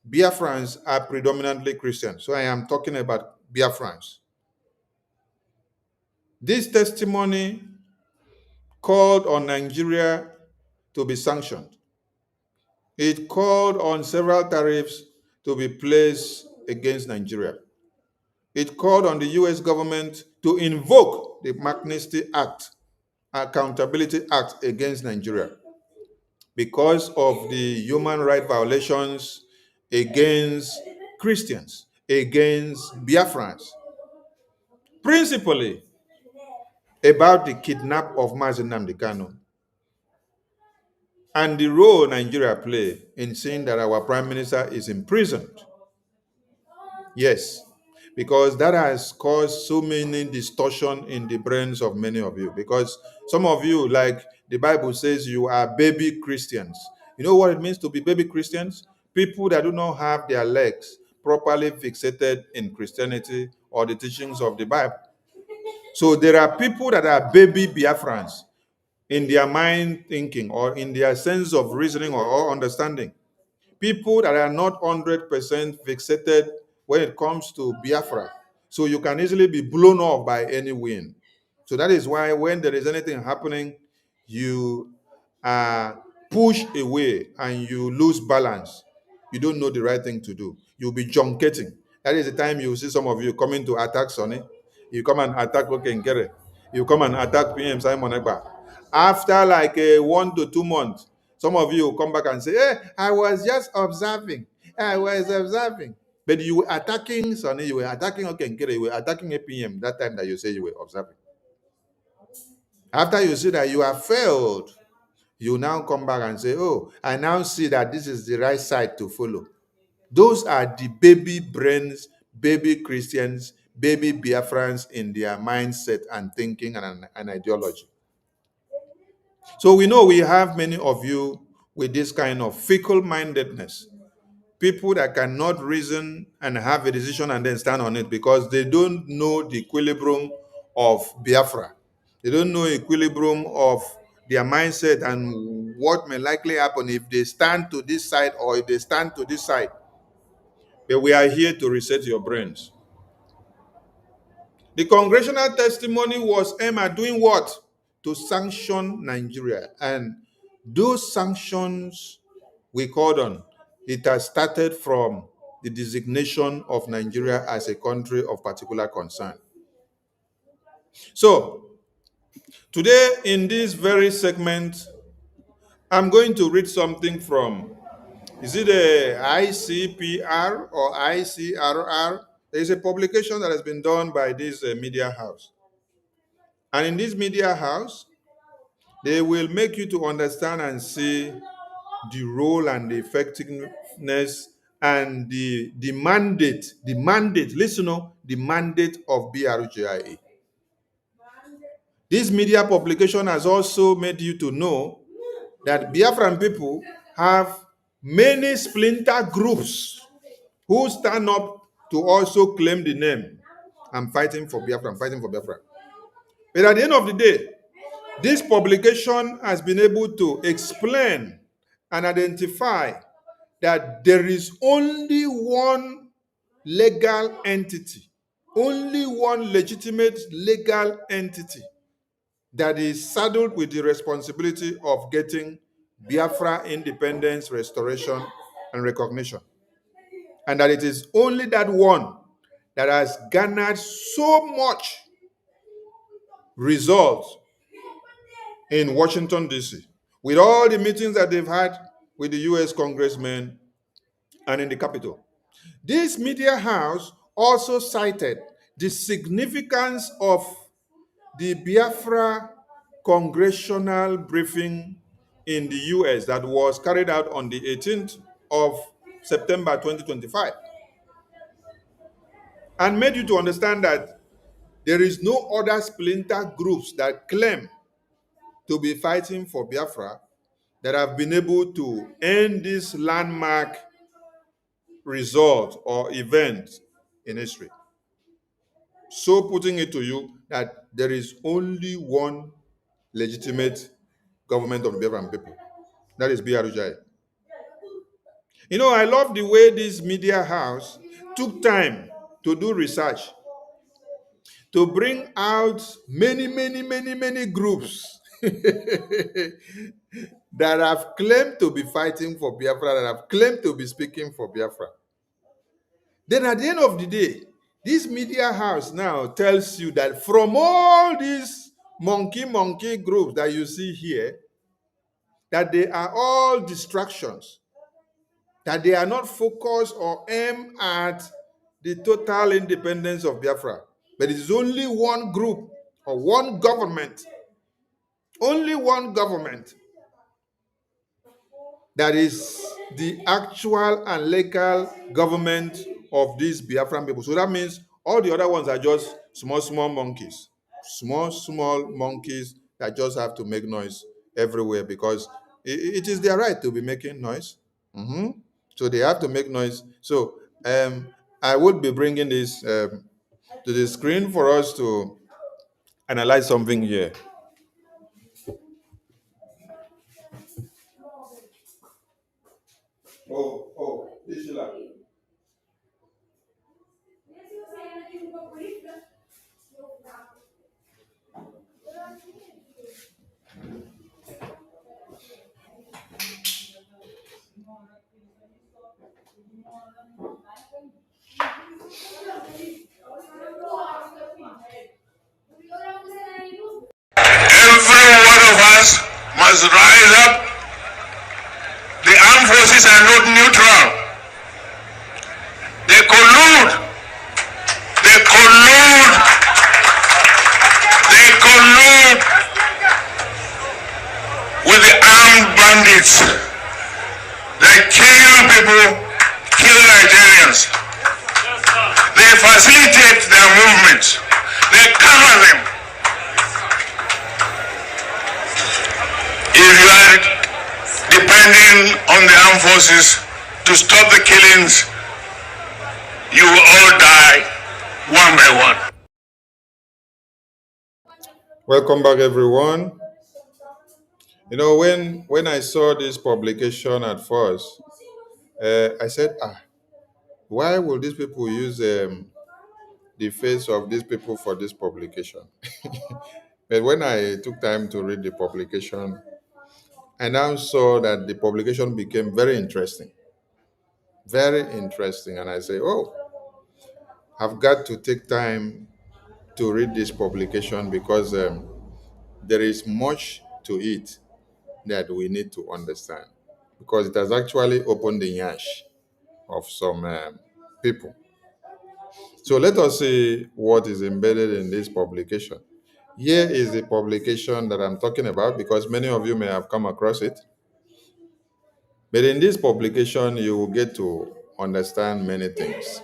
Biafrans are predominantly Christians. So I am talking about Biafrans. This testimony called on Nigeria to be sanctioned. It called on several tariffs to be placed against Nigeria. It called on the US government to invoke the Magnitsky Act, Accountability Act against Nigeria, because of the human rights violations against Christians, against Biafrans, principally about the kidnap of Mazi Nnamdi Kanu and the role Nigeria play in seeing that our prime minister is imprisoned. Yes, because that has caused so many distortion in the brains of many of you. Because some of you, like the Bible says, you are baby Christians. You know what it means to be baby Christians? People that do not have their legs properly fixated in Christianity or the teachings of the Bible. So there are people that are baby Biafrans in their mind thinking or in their sense of reasoning or understanding. People that are not 100% fixated when it comes to Biafra. So you can easily be blown off by any wind. So that is why when there is anything happening, you are pushed away and you lose balance. You don't know the right thing to do. You'll be junketing. That is the time you see some of you coming to attack Sonny. You come and attack Okengere. You come and attack PM Simon Ekpa. After like 1 to 2 months, some of you will come back and say, hey, I was just observing. I was observing. But you were attacking Sonny, you were attacking Okengere, you were attacking APM that time that you say you were observing. After you see that you have failed, you now come back and say, oh, I now see that this is the right side to follow. Those are the baby brains, baby Christians, baby Biafrans in their mindset and thinking and ideology. So we know we have many of you with this kind of fickle-mindedness. People that cannot reason and have a decision and then stand on it because they don't know the equilibrium of Biafra. They don't know equilibrium of their mindset and what may likely happen if they stand to this side or if they stand to this side. But we are here to reset your brains. The congressional testimony was aimed at doing what? To sanction Nigeria. And those sanctions we called on, it has started from the designation of Nigeria as a country of particular concern. So, today in this very segment, I'm going to read something from, is it a ICPR or ICRR? There is a publication that has been done by this media house. And in this media house, they will make you to understand and see the role and the effectiveness and the mandate, listen up, the mandate of BRGIA. This media publication has also made you to know that Biafran people have many splinter groups who stand up to also claim the name. I'm fighting for Biafra, I'm fighting for Biafra. But at the end of the day, this publication has been able to explain and identify that there is only one legal entity, only one legitimate legal entity that is saddled with the responsibility of getting Biafra independence, restoration, and recognition. And that it is only that one that has garnered so much results in Washington, D.C., with all the meetings that they've had with the U.S. congressmen and in the Capitol. This media house also cited the significance of the Biafra congressional briefing in the US that was carried out on the 18th of September 2025, and made you to understand that there is no other splinter groups that claim to be fighting for Biafra that have been able to end this landmark result or event in history. So putting it to you that there is only one legitimate government of the Biafran people. That is BRUJ. You know, I love the way this media house took time to do research, to bring out many groups that have claimed to be fighting for Biafra, that have claimed to be speaking for Biafra. Then at the end of the day, this media house now tells you that from all these monkey groups that you see here, that they are all distractions, that they are not focused or aimed at the total independence of Biafra. But it is only one group or one government, only one government that is the actual and legal government of these Biafran people. So that means all the other ones are just small monkeys, small monkeys that just have to make noise everywhere because it is their right to be making noise. So they have to make noise. So I would be bringing this to the screen for us to analyze something here. Ishila. Every one of us must rise up. The armed forces are not neutral. They collude. They collude. They collude with the armed bandits. They kill people, kill Nigerians. They facilitate their movements. They cover them. If you are depending on the armed forces to stop the killings, you will all die one by one. Welcome back, everyone. You know, when I saw this publication at first, I said, why will these people use the face of these people for this publication? But when I took time to read the publication, I now saw that the publication became very interesting. Very interesting. And I say, I've got to take time to read this publication because there is much to it that we need to understand. Because it has actually opened the nyash of some people. So let us see what is embedded in this publication. Here is the publication that I'm talking about because many of you may have come across it. But in this publication, you will get to understand many things.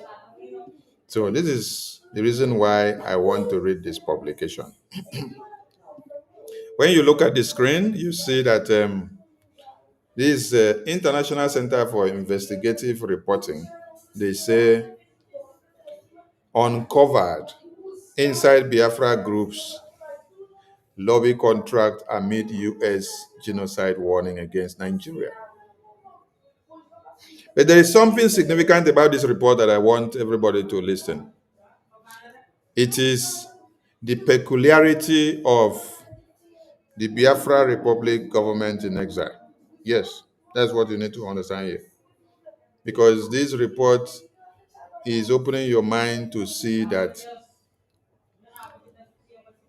So this is the reason why I want to read this publication. When you look at the screen, you see that this International Center for Investigative Reporting, they say, uncovered inside Biafra groups lobby contract amid U.S. genocide warning against Nigeria. But there is something significant about this report that I want everybody to listen. It is the peculiarity of the Biafra Republic government in exile. Yes, that's what you need to understand here. because this report is opening your mind to see that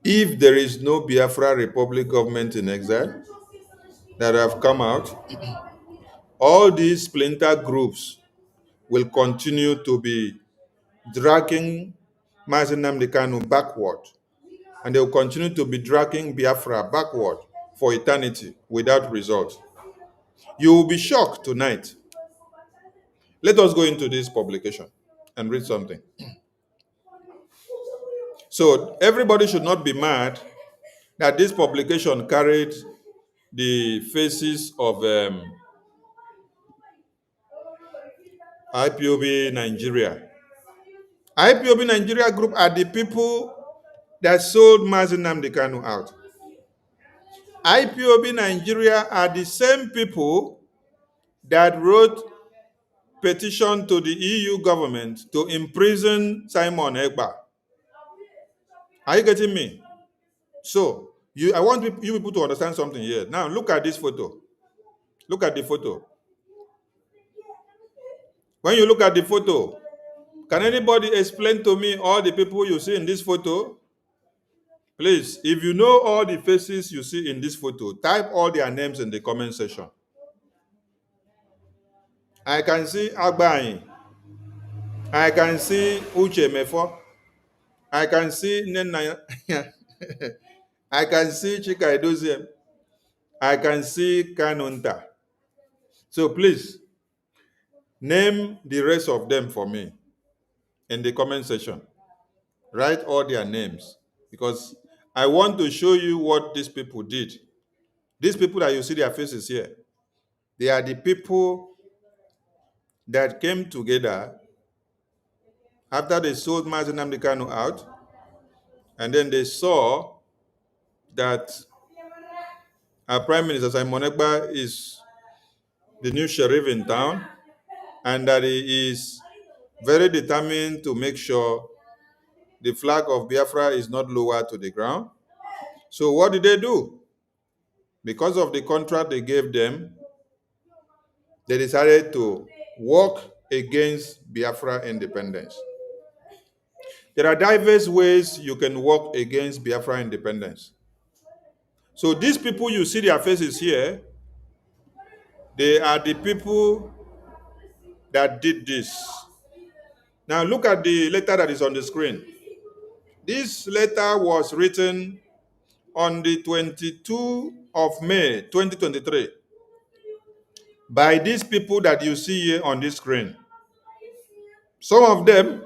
if there is no Biafra Republic government in exile that have come out, all these splinter groups will continue to be dragging Mazi Nnamdi Kanu backward, and they will continue to be dragging Biafra backward for eternity without result. You will be shocked tonight. Let us go into this publication and read something. So everybody should not be mad that this publication carried the faces of IPOB Nigeria. IPOB Nigeria group are the people that sold Mazi Nnamdi Kanu out. IPOB Nigeria are the same people that wrote petition to the EU government to imprison Simon Egba. Are you getting me? So, I want you people to understand something here. Now, look at this photo. Look at the photo. When you look at the photo, can anybody explain to me all the people you see in this photo? Please, if you know all the faces you see in this photo, type all their names in the comment section. I can see Agbayin. I can see Uche Mefo. I can see Nena. I can see Chika Edoziem. I can see Kanunta. So please, name the rest of them for me in the comment section. Write all their names because I want to show you what these people did. These people that you see their faces here, they are the people that came together after they sold Mazi Nnamdi Kanu out, and then they saw that our Prime Minister Simon Ekpa is the new sheriff in town, and that he is very determined to make sure the flag of Biafra is not lowered to the ground. So what did they do? Because of the contract they gave them, they decided to work against Biafra independence. There are diverse ways you can work against Biafra independence. So these people, you see their faces here, they are the people that did this. Now look at the letter that is on the screen. This letter was written on the 22nd of May, 2023 by these people that you see here on this screen. Some of them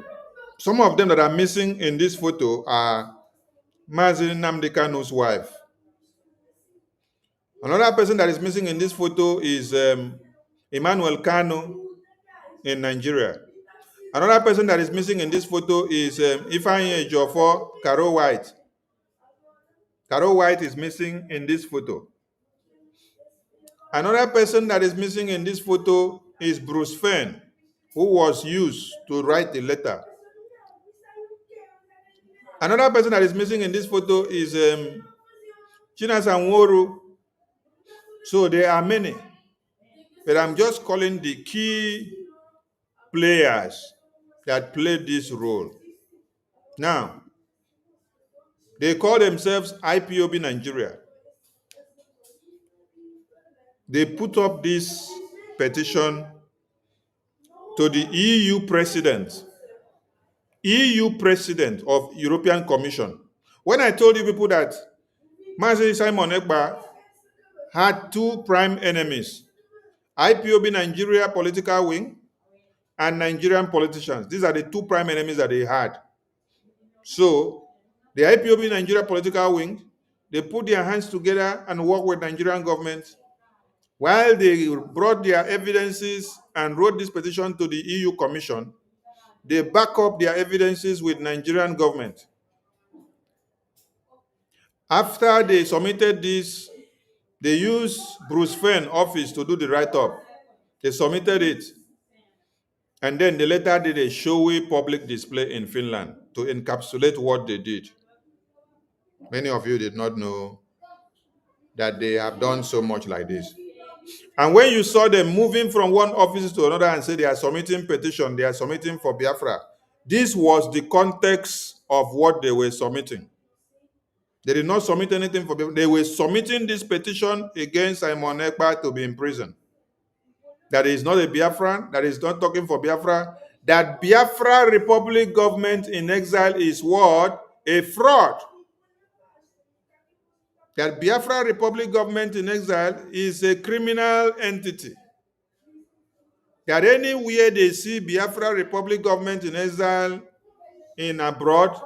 that are missing in this photo are Mazi Nnamdi Kanu's wife. Another person that is missing in this photo is Emmanuel Kanu in Nigeria. Another person that is missing in this photo is Ifeanyi Ejiofor Caro White. Caro White is missing in this photo. Another person that is missing in this photo is Bruce Fenn, who was used to write the letter. Another person that is missing in this photo is Chinasa Nworu. So there are many, but I'm just calling the key players that played this role. Now, they call themselves IPOB Nigeria. They put up this petition to the EU president of European Commission. When I told you people that Mazi Simon Ekpa had two prime enemies, IPOB Nigeria political wing and Nigerian politicians. These are the two prime enemies that they had. So the IPOB Nigeria political wing, they put their hands together and work with Nigerian government while they brought their evidences and wrote this petition to the EU Commission. They back up their evidences with Nigerian government. After they submitted this, they used Bruce Fenn office to do the write-up. They submitted it. And then they later did a showy public display in Finland to encapsulate what they did. Many of you did not know that they have done so much like this. And when you saw them moving from one office to another and say they are submitting petition, they are submitting for Biafra, this was the context of what they were submitting. They did not submit anything for Biafra. They were submitting this petition against Simon Ekpa to be in prison. That is not a Biafran, that is not talking for Biafra. That Biafra Republic government in exile is what? A fraud. That Biafra Republic government in exile is a criminal entity. That anywhere they see Biafra Republic government in exile in abroad,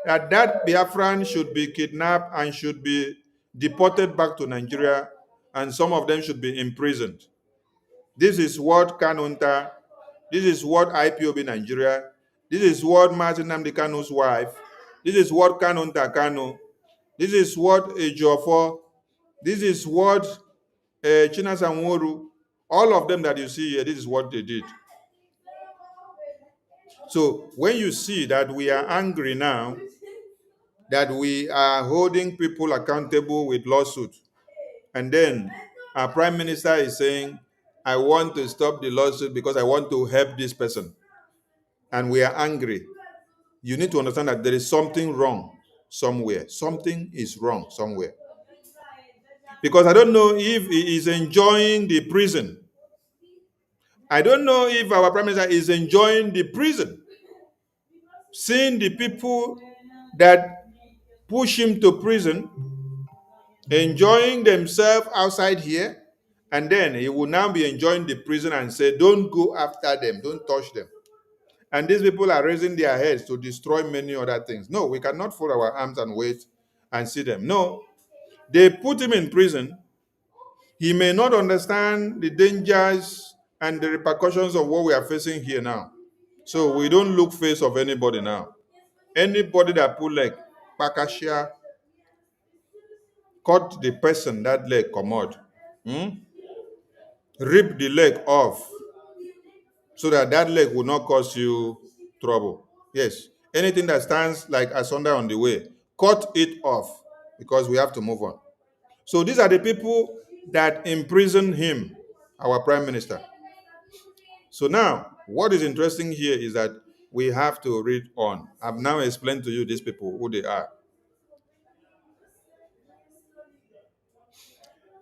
that Biafran should be kidnapped and should be deported back to Nigeria, and some of them should be imprisoned. This is what Kanunta, this is what IPOB Nigeria, this is what Martin Nnamdi Kanu's wife, this is what Kanunta Kanu, this is what Ejiofor, this is what Chinasa Nworu, all of them that you see here, this is what they did. So when you see that we are angry now, that we are holding people accountable with lawsuits, and then our prime minister is saying, I want to stop the lawsuit because I want to help this person, and we are angry, you need to understand that there is something wrong somewhere. Something is wrong somewhere. Because I don't know if he is enjoying the prison. I don't know if our prime minister is enjoying the prison, seeing the people that push him to prison enjoying themselves outside here, and then he will now be enjoying the prison and say, don't go after them, don't touch them. And these people are raising their heads to destroy many other things. No, we cannot fold our arms and wait and see them. No, they put him in prison. He may not understand the dangers and the repercussions of what we are facing here now. So we don't look face of anybody now. Anybody that pull leg, Pakashia, cut the person that leg commode, rip the leg off so that leg will not cause you trouble. Yes, anything that stands like asunder on the way, cut it off, because we have to move on. So these are the people that imprisoned him, our prime minister. So now, what is interesting here is that we have to read on. I've now explained to you these people, who they are.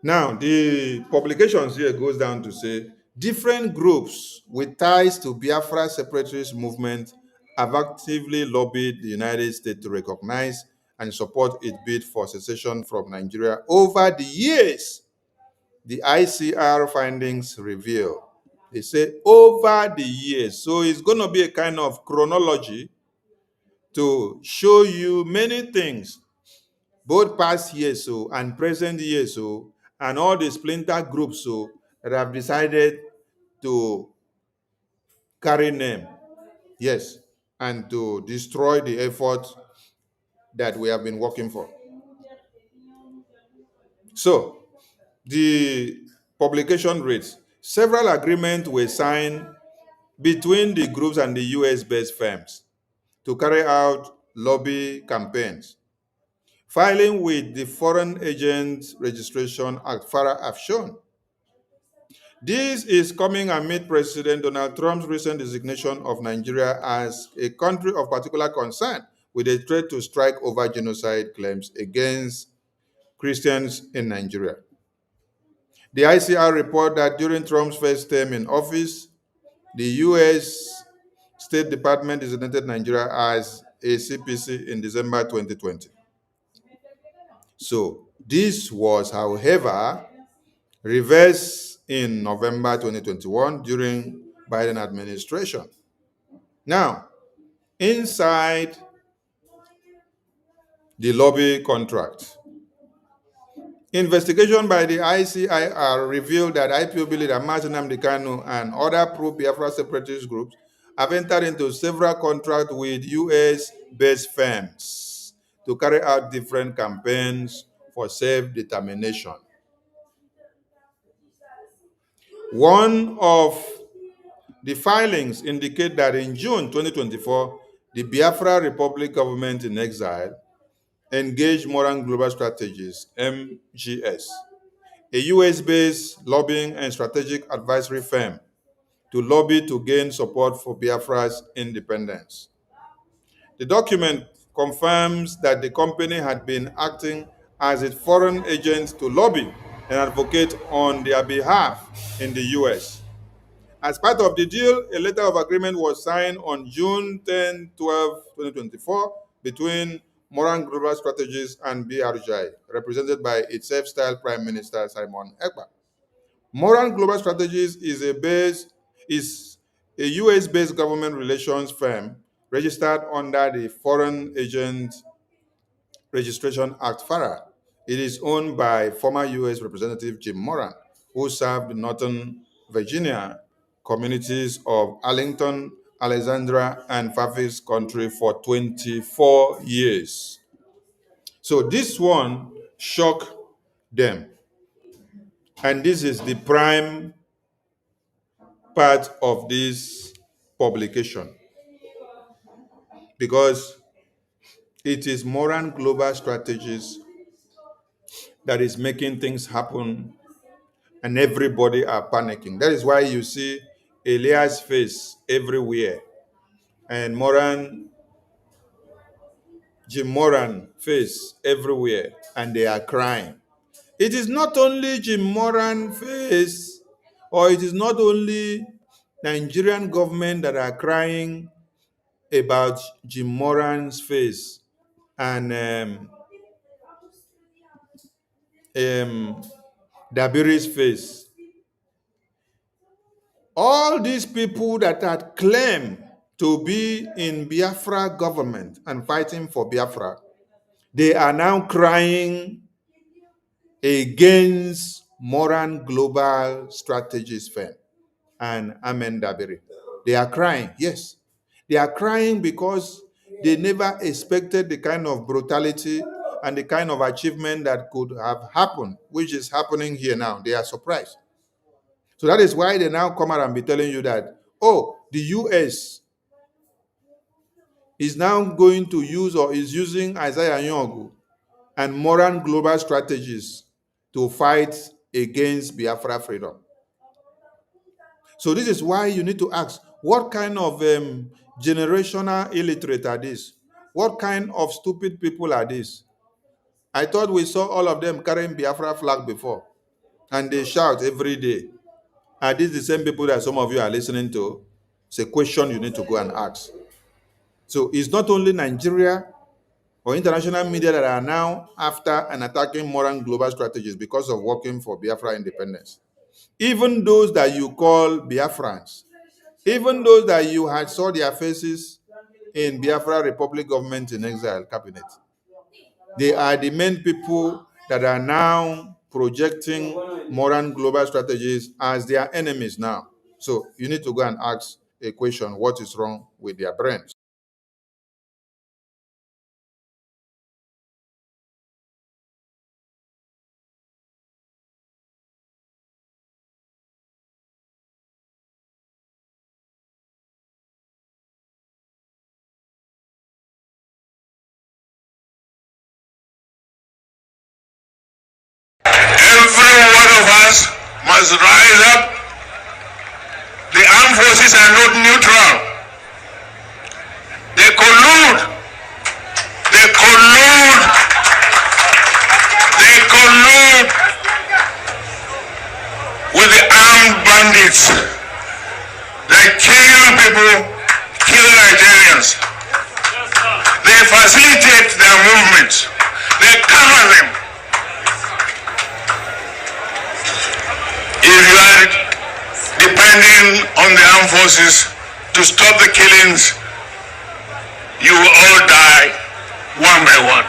Now, the publications here goes down to say, different groups with ties to Biafra separatist movement have actively lobbied the United States to recognize and support its bid for secession from Nigeria over the years. The ICR findings reveal. They say over the years. So it's going to be a kind of chronology to show you many things, both past years and present years and all the splinter groups that have decided to carry name, yes, and to destroy the effort that we have been working for. So the publication reads, several agreements were signed between the groups and the US-based firms to carry out lobby campaigns, filing with the Foreign Agent Registration Act, FARA, have shown. This is coming amid President Donald Trump's recent designation of Nigeria as a country of particular concern, with a threat to strike over genocide claims against Christians in Nigeria. The ICR report that during Trump's first term in office, the U.S. State Department designated Nigeria as a CPC in December 2020. So this was, however, reversed in November 2021 during Biden administration. Now, inside the lobby contract, investigation by the ICIR revealed that IPOB leader Martin Nnamdi Kanu and other pro-Biafra separatist groups have entered into several contracts with US-based firms to carry out different campaigns for self-determination. One of the filings indicate that in June 2024, the Biafra Republic government in exile engaged Moran Global Strategies, MGS, a US-based lobbying and strategic advisory firm, to lobby to gain support for Biafra's independence. The document confirms that the company had been acting as a foreign agent to lobby and advocate on their behalf in the US. As part of the deal, a letter of agreement was signed on June 10, 2024 between Moran Global Strategies and Brgie, represented by its self-styled Prime Minister Simon Ekpa. Moran Global Strategies is a US-based government relations firm registered under the Foreign Agent Registration Act (FARA). It is owned by former US Representative Jim Moran, who served Northern Virginia communities of Arlington, Alexandria, and Fairfax County for 24 years. So this one shocked them. And this is the prime part of this publication, because it is Moran Global Strategies that is making things happen, and everybody are panicking. That is why you see Elias' face everywhere, and Jim Moran face everywhere, and they are crying. It is not only Jim Moran face, or it is not only Nigerian government that are crying about Jim Moran's face and Dabiri's face. All these people that had claimed to be in Biafra government and fighting for Biafra, they are now crying against Moran Global Strategies firm and Amen Dabiri. They are crying, yes. They are crying because they never expected the kind of brutality and the kind of achievement that could have happened, which is happening here now. They are surprised. So that is why they now come out and be telling you that, oh, the US is now going to use or is using Isaiah Nyogu and Moran Global Strategies to fight against Biafra freedom. So this is why you need to ask, what kind of generational illiterate are these? What kind of stupid people are these? I thought we saw all of them carrying Biafra flag before, and they shout every day. Are these the same people that some of you are listening to? It's a question you need to go and ask. So it's not only Nigeria or international media that are now after and attacking Moran Global Strategies because of working for Biafra independence. Even those that you call Biafrans, even those that you had saw their faces in Biafra Republic Government in Exile cabinet, they are the main people that are now projecting Moran Global Strategies as their enemies now. So you need to go and ask a question, what is wrong with their brains? Every one of us must rise up. The armed forces are not neutral. They collude. They collude. They collude with the armed bandits. They kill people, kill Nigerians. They facilitate their movements. They cover them. If you are depending on the armed forces to stop the killings, you will all die one by one.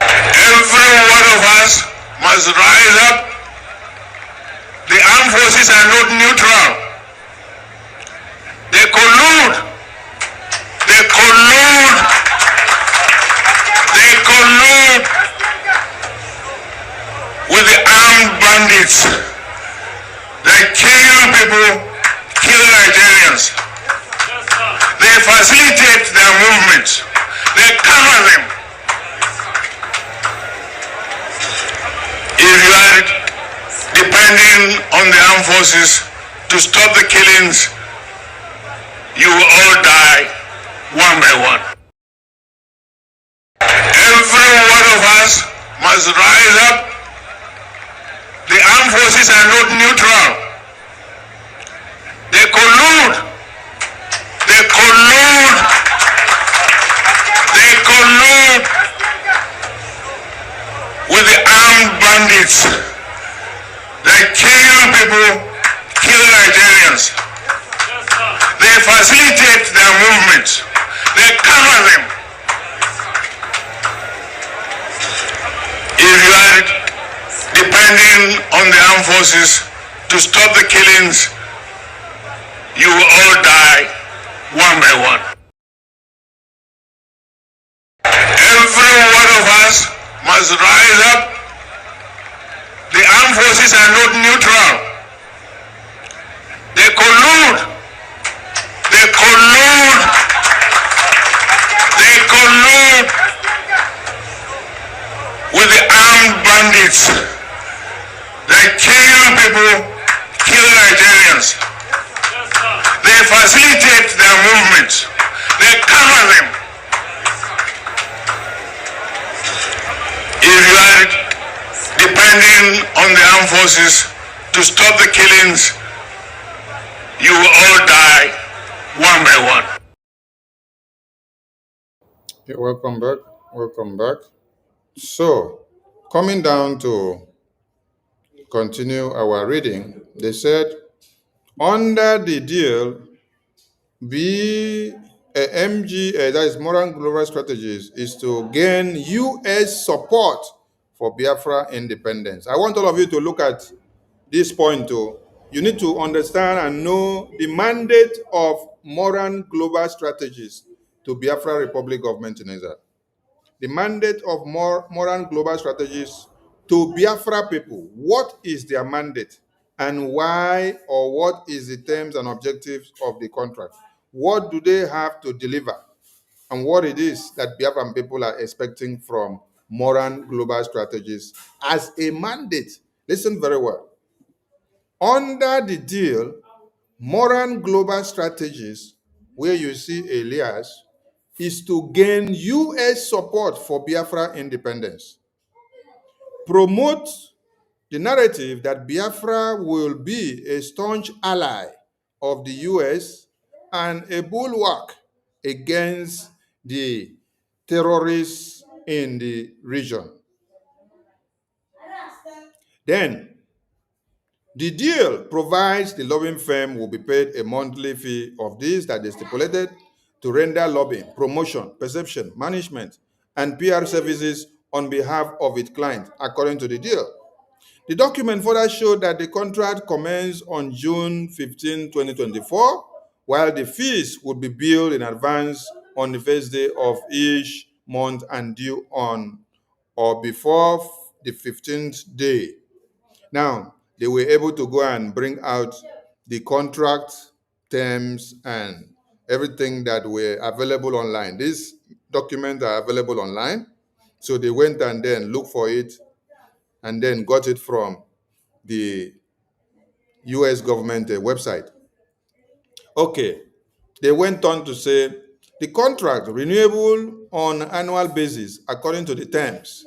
Every one of us must rise up. The armed forces are not neutral. They collude. They collude. They collude with the armed bandits. They kill people, kill Nigerians. They facilitate their movements. They cover them. If depending on the armed forces to stop the killings, you will all die one by one. Every one of us must rise up. The armed forces are not neutral. They collude. They collude. They collude with the armed bandits. They kill people, kill Nigerians. They facilitate their movements. They cover them. If you are depending on the armed forces to stop the killings, you will all die one by one. Every one of us must rise up. The armed forces are not neutral. They collude. They collude. They collude with the armed bandits. They kill people, kill Nigerians. They facilitate their movements. They cover them. If you are depending on the armed forces to stop the killings, you will all die one by one. Yeah, welcome back. Welcome back. So, coming down to continue our reading, they said, under the deal, MGA, that is Moran Global Strategies, is to gain U.S. support for Biafra independence. I want all of you to look at this point too. You need to understand and know the mandate of Moran Global Strategies to Biafra Republic of Nigeria. The mandate of Moran Global Strategies to Biafra people. What is their mandate and why, or what is the terms and objectives of the contract? What do they have to deliver and what it is that Biafran people are expecting from Moran Global Strategies as a mandate? Listen very well. Under the deal, Moran Global Strategies, where you see Elias, is to gain U.S. support for Biafra independence. Promote the narrative that Biafra will be a staunch ally of the U.S. and a bulwark against the terrorists in the region. Then, the deal provides the lobbying firm will be paid a monthly fee of this that is stipulated to render lobbying, promotion, perception, management, and PR services on behalf of its client, according to the deal. The document further showed that the contract commenced on June 15, 2024, while the fees would be billed in advance on the first day of each month and due on or before the 15th day. Now, they were able to go and bring out the contract terms and everything that were available online. These documents are available online. So they went and then looked for it and then got it from the US government website. Okay. They went on to say the contract, renewable on annual basis according to the terms,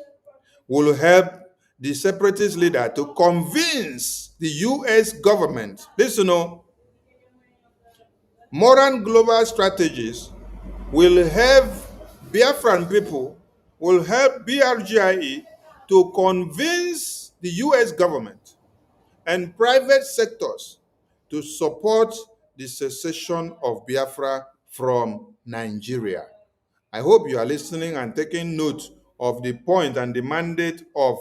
will help the separatist leader to convince the U.S. government. Listen, Moran Global Strategies will help Biafran people, will help BRGIE to convince the U.S. government and private sectors to support the secession of Biafra from Nigeria. I hope you are listening and taking note of the point and the mandate of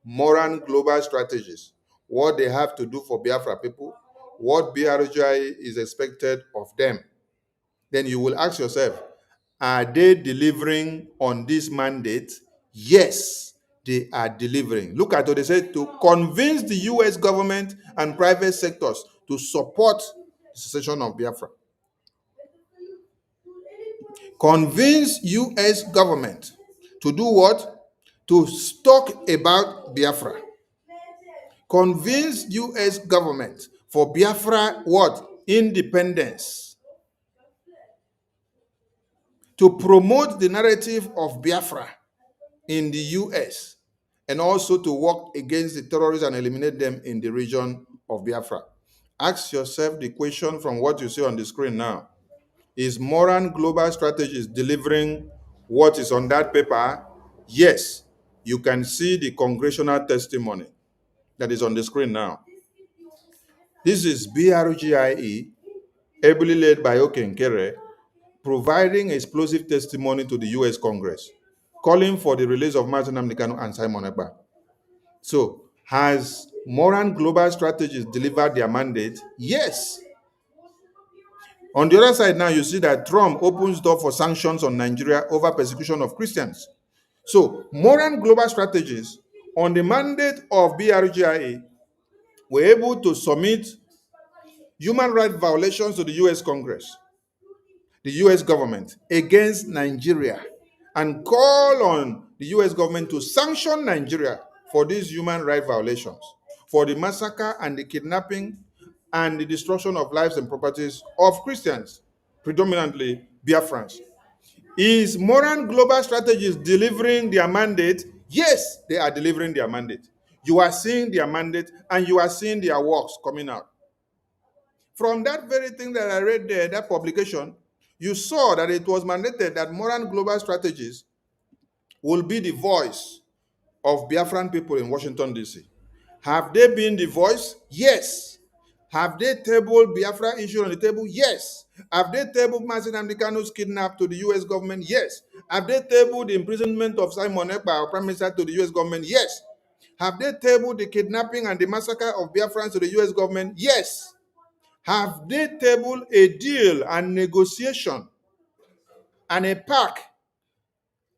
Moran Global Strategies, what they have to do for Biafra people, what BRGI is expected of them. Then you will ask yourself, are they delivering on this mandate? Yes, they are delivering. Look at what they said, to convince the U.S. government and private sectors to support the secession of Biafra. Convince U.S. government to do what? To talk about Biafra. convince US government for Biafra what? Independence. To promote the narrative of Biafra in the US and also to work against the terrorists and eliminate them in the region of Biafra. Ask yourself the question from what you see on the screen now. Is Moran Global Strategies delivering what is on that paper? Yes. You can see the congressional testimony that is on the screen now. This is BRGIE, ably led by Okenkere, providing explosive testimony to the US Congress, calling for the release of Martin Nnamdi Kanu and Simon Ekpa. So, has Moran Global Strategies delivered their mandate? Yes. On the other side now, you see that Trump opens door for sanctions on Nigeria over persecution of Christians. So, Moran Global Strategies, on the mandate of BRGIA, were able to submit human rights violations to the US Congress, the US government, against Nigeria, and call on the US government to sanction Nigeria for these human rights violations, for the massacre and the kidnapping and the destruction of lives and properties of Christians, predominantly Biafrans. Is Moran Global Strategies delivering their mandate? Yes, they are delivering their mandate. You are seeing their mandate and you are seeing their works coming out. From that very thing that I read there, that publication, you saw that it was mandated that Moran Global Strategies will be the voice of Biafran people in Washington, D.C. Have they been the voice? Yes. Have they tabled Biafra issue on the table? Yes. Have they tabled Martin Nnamdi Kanu's kidnap to the U.S. government? Yes. Have they tabled the imprisonment of Simon Ekpa, our prime minister, to the U.S. government? Yes. Have they tabled the kidnapping and the massacre of Biafrans to the U.S. government? Yes. Have they tabled a deal and negotiation and a pact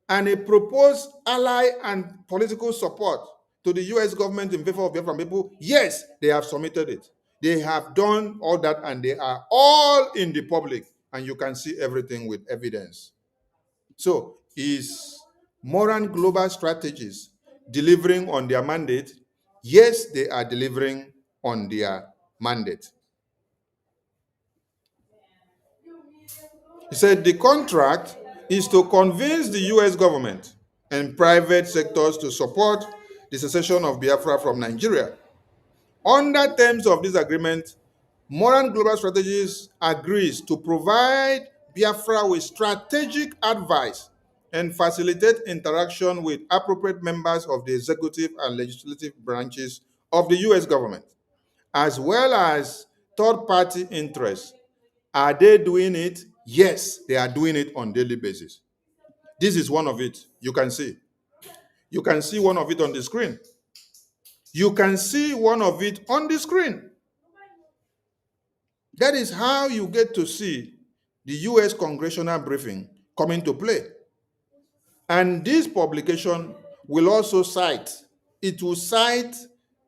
and a proposed ally and political support to the US government in favor of Biafran people? Yes, they have submitted it. They have done all that and they are all in the public and you can see everything with evidence. So, is Moran Global Strategies delivering on their mandate? Yes, they are delivering on their mandate. He said the contract is to convince the US government and private sectors to support the secession of Biafra from Nigeria. Under terms of this agreement, Moran Global Strategies agrees to provide Biafra with strategic advice and facilitate interaction with appropriate members of the executive and legislative branches of the US government, as well as third-party interests. Are they doing it? Yes, they are doing it on a daily basis. This is one of it. You can see. You can see one of it on the screen. You can see one of it on the screen. That is how you get to see the US congressional briefing come into play. And this publication will also cite, it will cite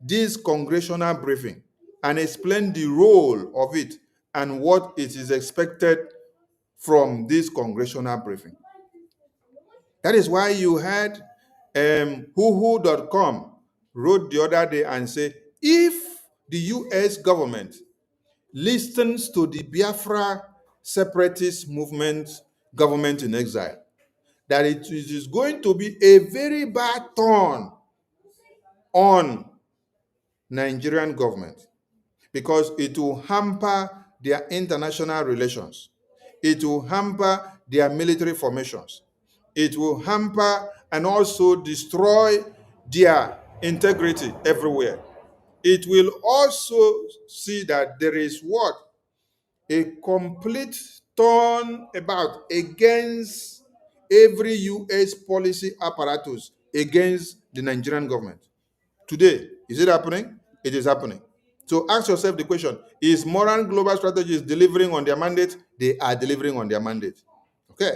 this congressional briefing and explain the role of it and what it is expected from this congressional briefing. That is why you had whowho.com wrote the other day and said, if the US government listens to the Biafra separatist movement, government in exile, that it is going to be a very bad turn on Nigerian government because it will hamper their international relations. It will hamper their military formations. It will hamper and also destroy their integrity everywhere. It will also see that there is what? A complete turn about against every US policy apparatus against the Nigerian government. Today, is it happening? It is happening. So ask yourself the question, is Moran Global Strategies delivering on their mandate? They are delivering on their mandate. Okay.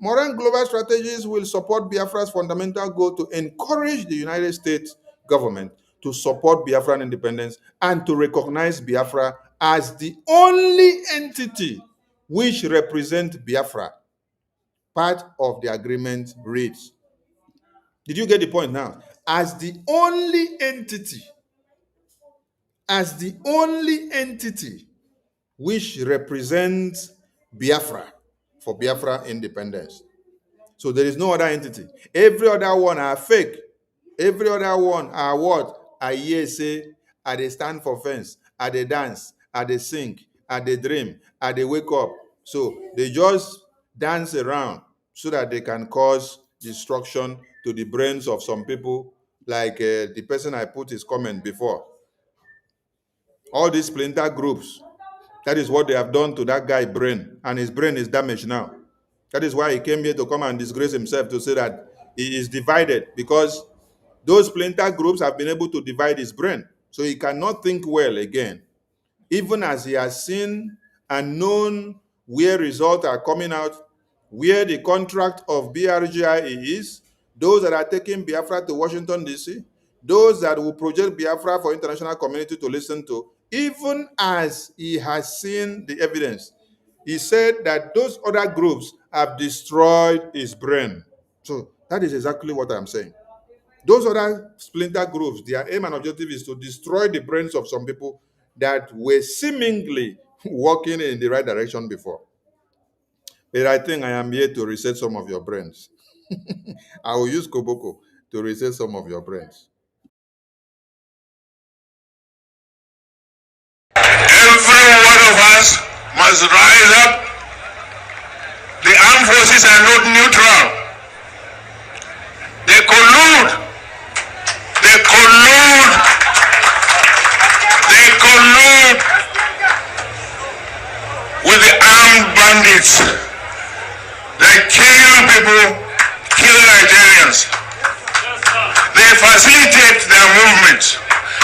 Moran Global Strategies will support Biafra's fundamental goal to encourage the United States government to support Biafran independence and to recognize Biafra as the only entity which represents Biafra. Part of the agreement reads. Did you get the point now? As the only entity as the only entity which represents Biafra for Biafra independence. So there is no other entity. Every other one are fake. Every other one are what? I hear say, are they stand for fence, are they dance, are they sing, are they dream, are they wake up. So they just dance around so that they can cause destruction to the brains of some people, like the person I put his comment before. All these splinter groups, that is what they have done to that guy's brain, and his brain is damaged now. That is why he came here to come and disgrace himself to say that he is divided, because those splinter groups have been able to divide his brain. So he cannot think well again. Even as he has seen and known where results are coming out, where the contract of BRGI is, those that are taking Biafra to Washington, D.C., those that will project Biafra for international community to listen to, even as he has seen the evidence, he said that those other groups have destroyed his brain. So that is exactly what I'm saying. Those other splinter groups, their aim and objective is to destroy the brains of some people that were seemingly walking in the right direction before. But I think I am here to reset some of your brains. I will use Koboko to reset some of your brains. Every one of us must rise up. The armed forces are not neutral. They collude. They collude. They collude with the armed bandits. They kill people, kill Nigerians. They facilitate their movements.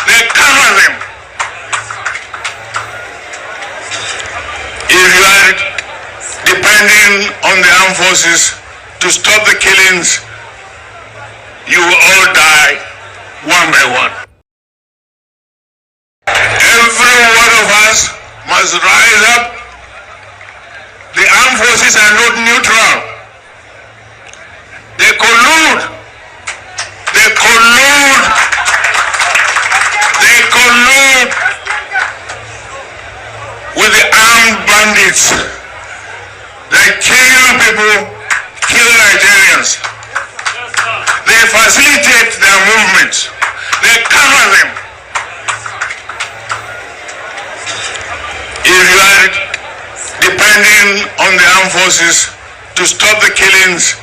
They cover them. If you are depending on the armed forces to stop the killings, you will all die one by one. Every one of us must rise up. The armed forces are not neutral. They collude. They collude. They collude with the armed bandits. They kill people, kill Nigerians. They facilitate their movements. They cover them. If you are depending on the armed forces to stop the killings,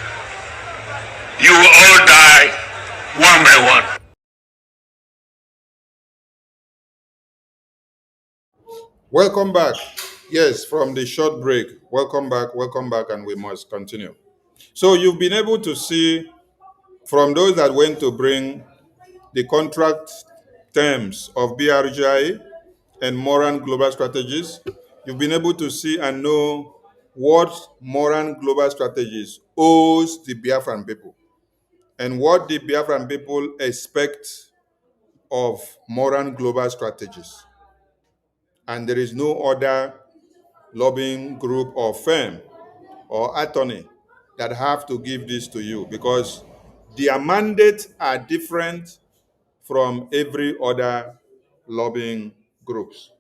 you will all die one by one. Welcome back. Yes, from the short break. Welcome back, and we must continue. So you've been able to see from those that went to bring the contract terms of BRGI and Moran Global Strategies, you've been able to see and know what Moran Global Strategies owes the Biafran people and what the Biafran people expect of Moran Global Strategies. And there is no other lobbying group or firm or attorney that have to give this to you, because their mandates are different from every other lobbying groups.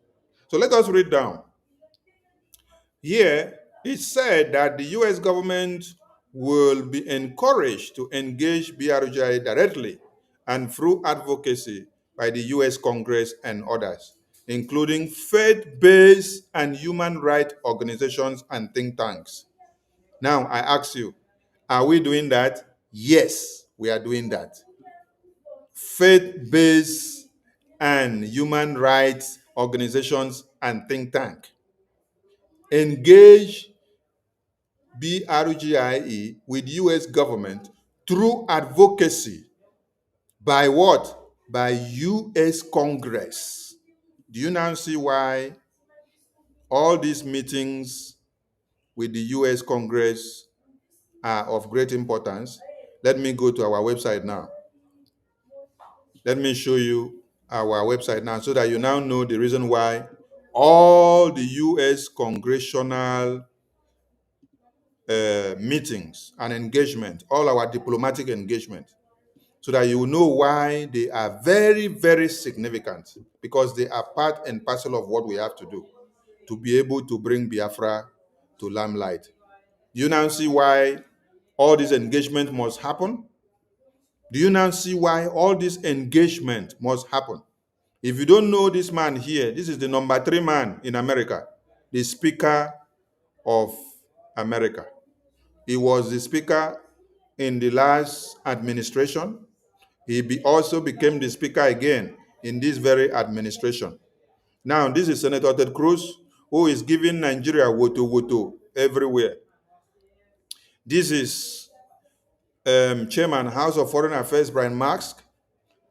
So let us read down. Here, it said that the US government will be encouraged to engage BRGI directly and through advocacy by the US Congress and others, including faith-based and human rights organizations and think tanks. Now, I ask you, are we doing that? Yes, we are doing that. Faith-based and human rights organizations and think tank. Engage BRGIE with US government through advocacy by what? By US Congress. Do you now see why all these meetings with the US Congress are of great importance? Let me go to our website now. Let me show you our website now so that you now know the reason why all the US congressional meetings and engagement, all our diplomatic engagement, so that you know why they are very, very significant, because they are part and parcel of what we have to do to be able to bring Biafra to limelight. Do you now see why all this engagement must happen? Do you now see why all this engagement must happen? If you don't know this man here, this is the number 3 man in America, the Speaker of America. He was the Speaker in the last administration. He also became the Speaker again in this very administration. Now, this is Senator Ted Cruz, who is giving Nigeria woto everywhere. This is Chairman, House of Foreign Affairs, Brian Marks.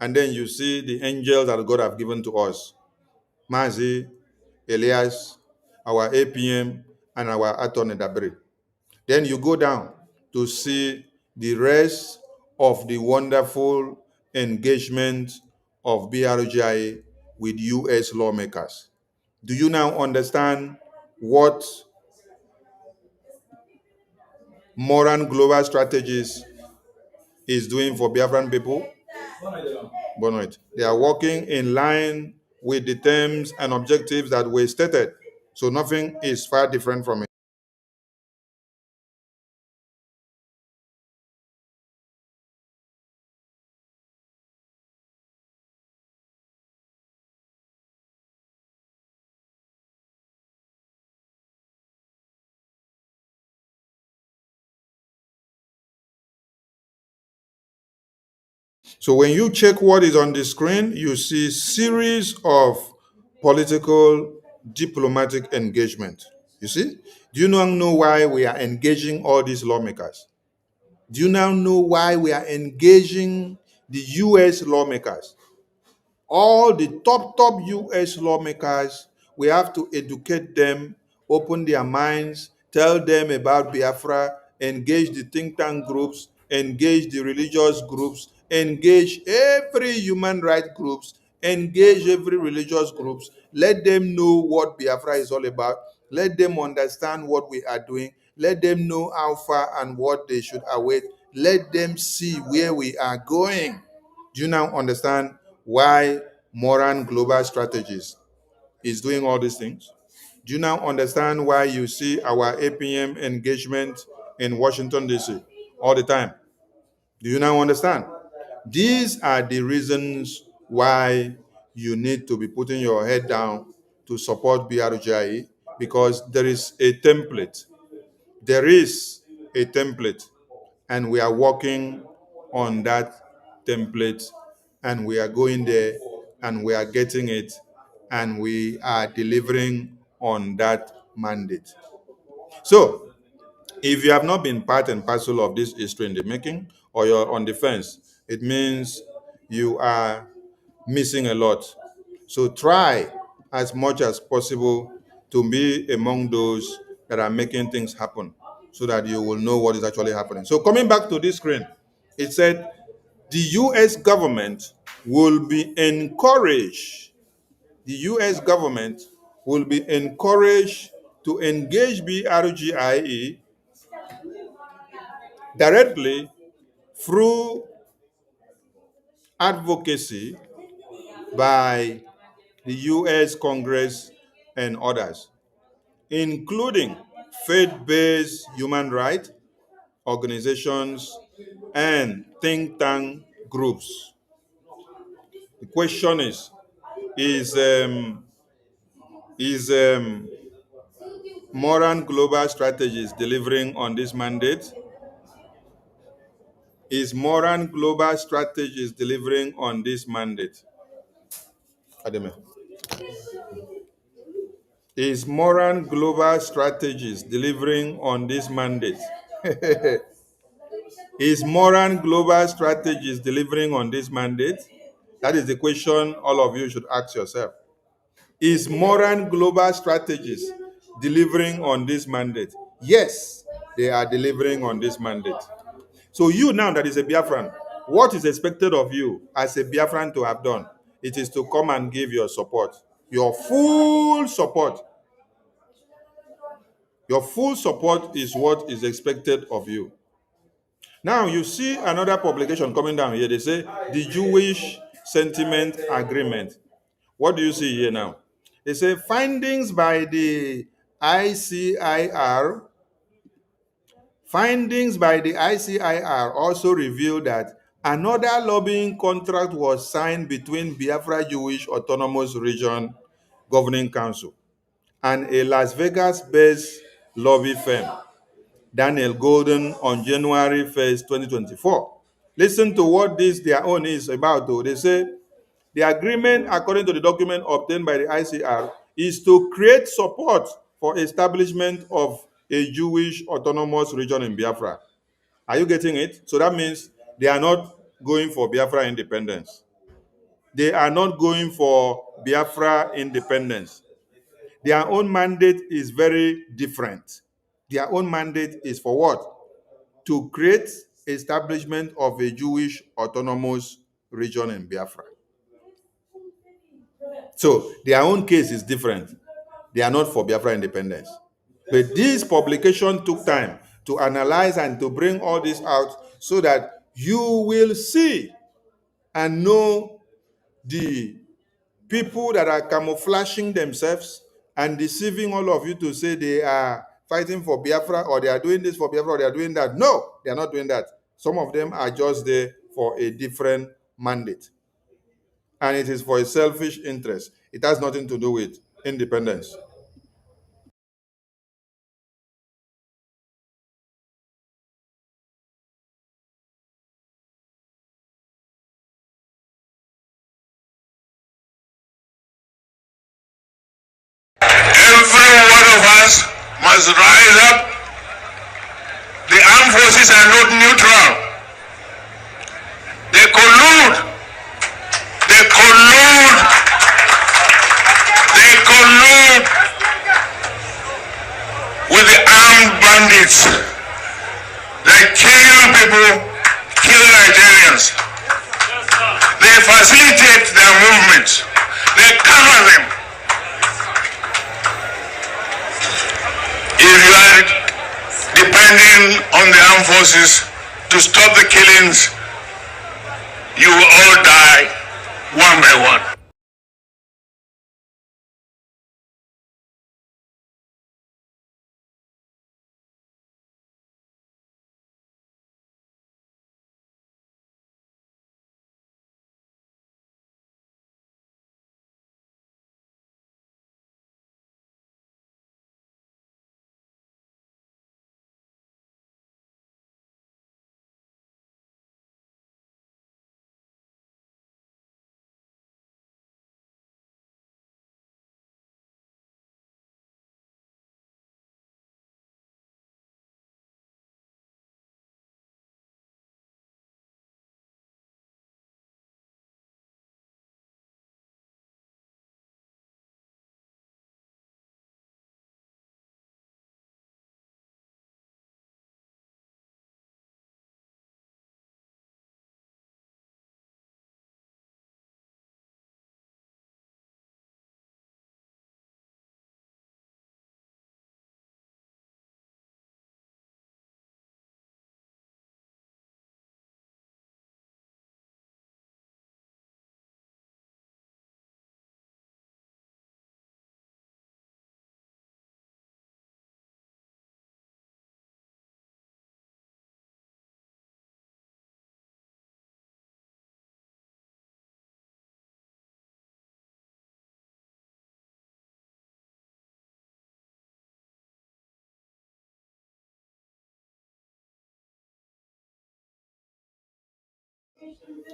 And then you see the angels that God have given to us. Mazi, Elias, our APM, and our Attorney Dabri. Then you go down to see the rest of the wonderful engagement of BRGI with US lawmakers. Do you now understand what Moran Global Strategies is doing for Biafran people? Bonoit. They are working in line with the terms and objectives that were stated. So nothing is far different from it. So when you check what is on the screen, you see series of political diplomatic engagement. You see? Do you now know why we are engaging all these lawmakers? Do you now know why we are engaging the US lawmakers? All the top US lawmakers, we have to educate them, open their minds, tell them about Biafra, engage the think tank groups, engage the religious groups, engage every human rights groups, engage every religious groups, let them know what Biafra is all about, let them understand what we are doing, let them know how far and what they should await, let them see where we are going. Do you now understand why Moran Global Strategies is doing all these things? Do you now understand why you see our APM engagement in Washington, D.C. all the time? Do you now understand? These are the reasons why you need to be putting your head down to support BRGIE, because there is a template. There is a template, and we are working on that template, and we are going there, and we are getting it, and we are delivering on that mandate. So, if you have not been part and parcel of this history in the making, or you're on the fence, it means you are missing a lot. So try as much as possible to be among those that are making things happen, so that you will know what is actually happening. So coming back to this screen, it said the US government will be encouraged, the US government will be encouraged to engage BRGIE directly through advocacy by the US Congress and others, including faith-based human rights organizations and think tank groups. The question is Moran Global Strategies delivering on this mandate? Is Moran Global Strategies delivering on this mandate? Ademe. Is Moran Global Strategies delivering on this mandate? Is Moran Global Strategies delivering on this mandate? That is the question all of you should ask yourself. Is Moran Global Strategies delivering on this mandate? Yes, they are delivering on this mandate. So you now that is a Biafran, what is expected of you as a Biafran to have done? It is to come and give your support, your full support. Your full support is what is expected of you. Now you see another publication coming down here. They say the Jewish Sentiment Agreement. What do you see here now? They say findings by the ICIR. Findings by the ICIR also reveal that another lobbying contract was signed between Biafra Jewish Autonomous Region Governing Council and a Las Vegas-based lobby firm, Daniel Golden, on January 1st, 2024. Listen to what this their own is about, though. They say the agreement, according to the document obtained by the ICR, is to create support for establishment of a Jewish autonomous region in Biafra. Are you getting it? So that means they are not going for Biafra independence. They are not going for Biafra independence. Their own mandate is very different. Their own mandate is for what? To create establishment of a Jewish autonomous region in Biafra. So their own case is different. They are not for Biafra independence. But this publication took time to analyze and to bring all this out so that you will see and know the people that are camouflaging themselves and deceiving all of you to say they are fighting for Biafra or they are doing this for Biafra or they are doing that. No, they are not doing that. Some of them are just there for a different mandate. And it is for a selfish interest. It has nothing to do with independence. Every one of us must rise up. The armed forces are not neutral. They collude. They collude. They collude with the armed bandits. They kill people, kill Nigerians. They facilitate their movements. They cover them. If you are depending on the armed forces to stop the killings, you will all die one by one.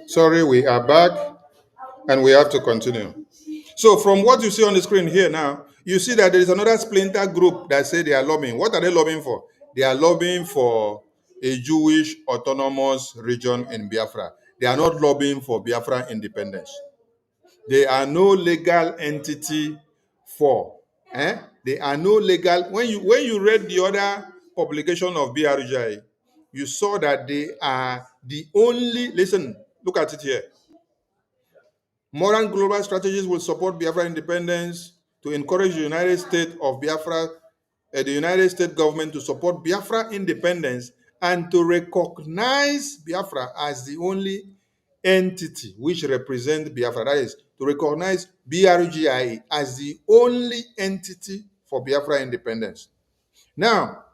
Sorry, we are back and we have to continue. So from what you see on the screen here now, you see that there is another splinter group that say they are lobbying. What are they lobbying for? They are lobbying for a Jewish autonomous region in Biafra. They are not lobbying for Biafra independence. They are no legal entity for. They are no legal. When you read the other publication of BRGI, you saw that they are the only. Listen, look at it here. Modern global strategies will support Biafra independence to encourage the United States of Biafra, the United States government to support Biafra independence and to recognize Biafra as the only entity which represents Biafra. That is, to recognize BRGI as the only entity for Biafra independence. Now,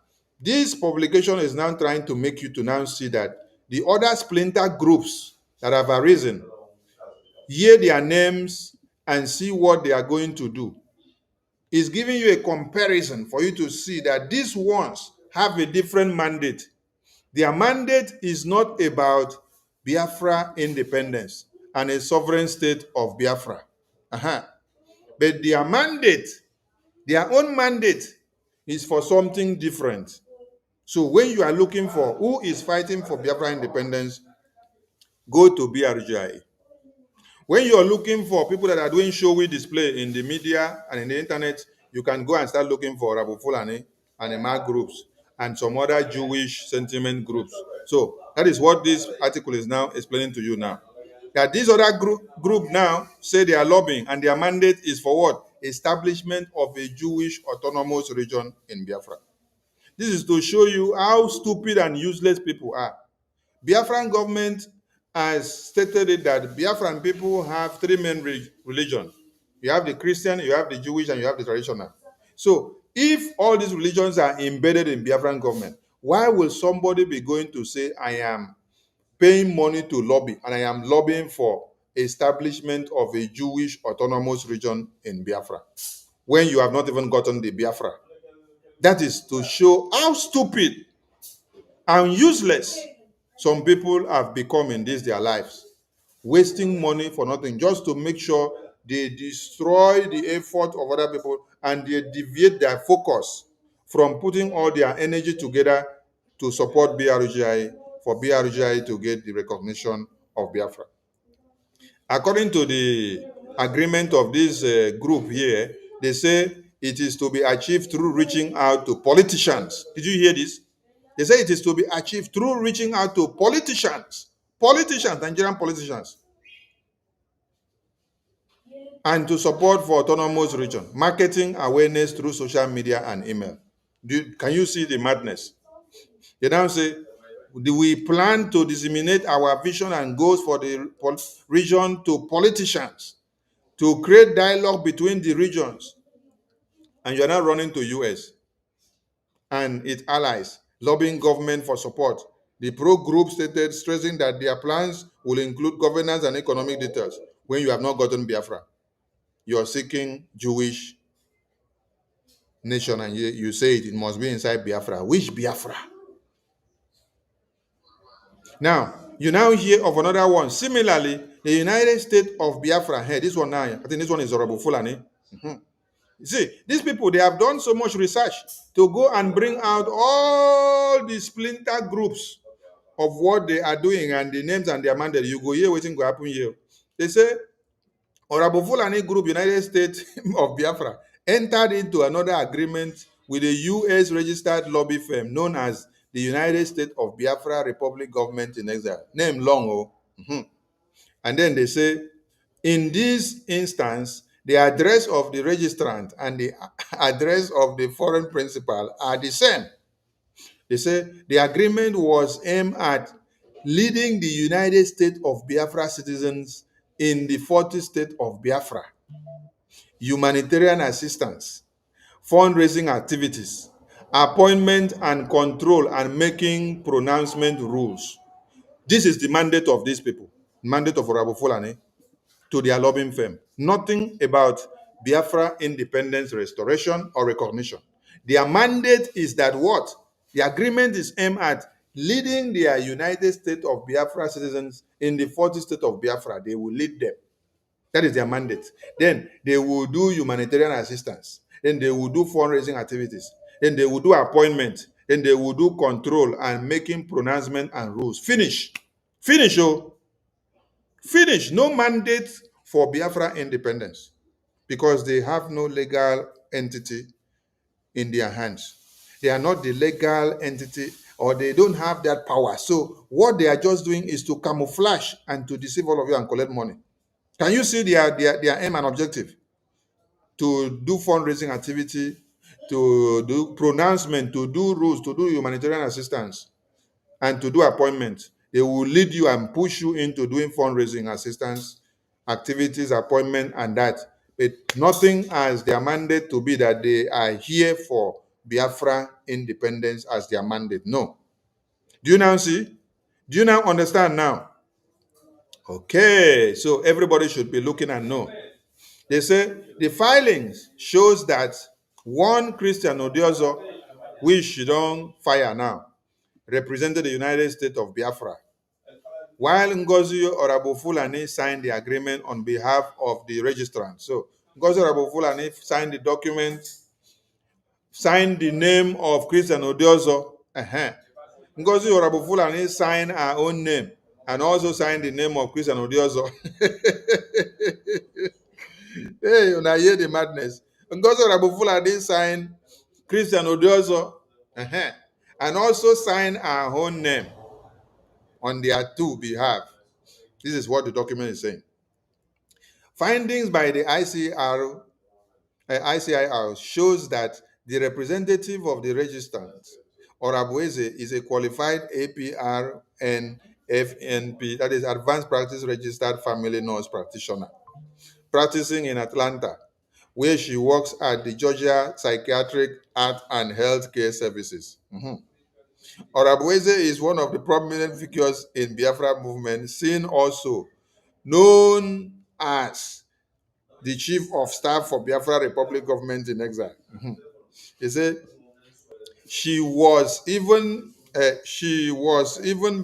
this publication is now trying to make you to now see that the other splinter groups that have arisen, hear their names and see what they are going to do. Is giving you a comparison for you to see that these ones have a different mandate. Their mandate is not about Biafra independence and a sovereign state of Biafra. But their mandate, their own mandate, is for something different. So when you are looking for who is fighting for Biafra independence, go to BRGI. When you are looking for people that are doing showy display in the media and in the internet, you can go and start looking for Orabufulani and Emma groups and some other Jewish sentiment groups. So that is what this article is now explaining to you now. That this other group now say they are lobbying and their mandate is for what? Establishment of a Jewish autonomous region in Biafra. This is to show you how stupid and useless people are. Biafran government has stated it that Biafran people have three main religions. You have the Christian, you have the Jewish, and you have the traditional. So if all these religions are embedded in Biafran government, why will somebody be going to say, I am paying money to lobby and I am lobbying for establishment of a Jewish autonomous region in Biafra when you have not even gotten the Biafra? That is to show how stupid and useless some people have become in their lives, wasting money for nothing just to make sure they destroy the effort of other people and they deviate their focus from putting all their energy together to support BRGI, for BRGI to get the recognition of Biafra. According to the agreement of this group here, they say it is to be achieved through reaching out to politicians. Did you hear this? They say it is to be achieved through reaching out to politicians, Nigerian politicians, and to support for autonomous region, marketing awareness through social media and email. Can you see the madness? They now say, we plan to disseminate our vision and goals for the region to politicians, to create dialogue between the regions. And you're now running to US and its allies, lobbying government for support. The pro group stated, stressing that their plans will include governance and economic details. When you have not gotten Biafra, you are seeking Jewish nation, and you say it must be inside Biafra. Which Biafra? Now, you now hear of another one. Similarly, the United States of Biafra, hey, this one now, I think this one is Orabufulani. You see, these people, they have done so much research to go and bring out all the splinter groups of what they are doing and the names and their mandate. You go here, waiting to happen here. They say, Orabufulani Group, United States of Biafra, entered into another agreement with a U.S. registered lobby firm known as the United States of Biafra Republic Government in Exile. Name long, And then they say, in this instance, the address of the registrant and the address of the foreign principal are the same. They say the agreement was aimed at leading the United States of Biafra citizens in the 40 states of Biafra, humanitarian assistance, fundraising activities, appointment and control, and making pronouncement rules. This is the mandate of these people, mandate of Orabufulani to their lobbying firm. Nothing about Biafra independence restoration or recognition. Their mandate is that what? The agreement is aimed at leading their United States of Biafra citizens in the 40 states of Biafra. They will lead them. That is their mandate. Then they will do humanitarian assistance. Then they will do fundraising activities. Then they will do appointment. Then they will do control and making pronouncement and rules. Finish. Finish, oh. Finish. No mandate for Biafra independence because they have no legal entity in their hands. They are not the legal entity, or they don't have that power. So what they are just doing is to camouflage and to deceive all of you and collect money. Can you see their aim and objective? To do fundraising activity, to do pronouncement, to do rules, to do humanitarian assistance. and to do appointments. They will lead you and push you into doing fundraising, assistance, activities, appointment, and that. But nothing as their mandate to be that they are here for Biafra independence as their mandate. No. Do you now see? Do you now understand now? Okay, so everybody should be looking and know. They say the filings shows that one Christian Odiozo, which you don't fire now, represented the United States of Biafra, while Ngozi Orabufulani signed the agreement on behalf of the registrant. So Ngozi Orabufulani signed the document, signed the name of Christian Odiozo. Ngozi Orabufulani signed her own name and also signed the name of Christian Odiozo. Hey, when I hear the madness. Ngozi Orabufulani signed Christian Odiozo and also signed her own name on their two behalf. This is what the document is saying. Findings by the ICIR shows that the representative of the registrant, Orabueze, is a qualified APRN FNP, that is Advanced Practice Registered Family Nurse Practitioner, practicing in Atlanta, where she works at the Georgia Psychiatric Art and Health Care Services. Orabufulani is one of the prominent figures in Biafra movement, seen also known as the Chief of Staff for Biafra Republic Government in Exile. He said she was even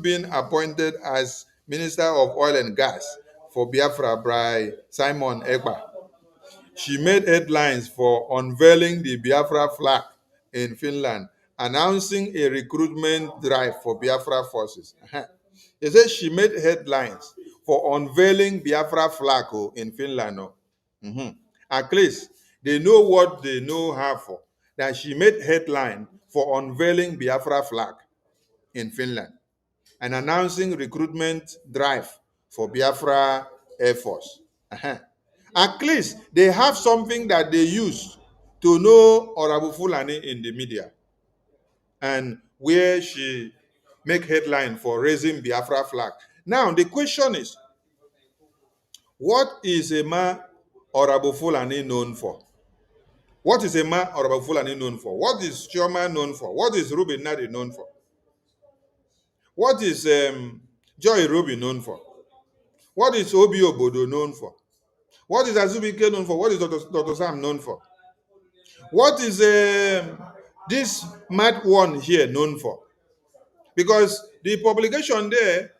being appointed as Minister of Oil and Gas for Biafra by Simon Ekpa. She made headlines for unveiling the Biafra flag in Finland, announcing a recruitment drive for Biafra forces. He said she made headlines for unveiling Biafra flag in Finland. At least they know what they know her for. That she made headline for unveiling Biafra flag in Finland and announcing recruitment drive for Biafra Air Force. At least they have something that they use to know Orabufulani in the media, and where she make headline for raising Biafra flag. Now the question is, what is Emma Orabufulani known for? What is Emma Orabufulani known for? What is Chioma known for? What is Ruben Nadi known for? What is Joy Ruby known for? What is Obi Obodo known for? What is Azubike known for? What is Dr. Sam known for? What is this mad one here known for? Because the publication there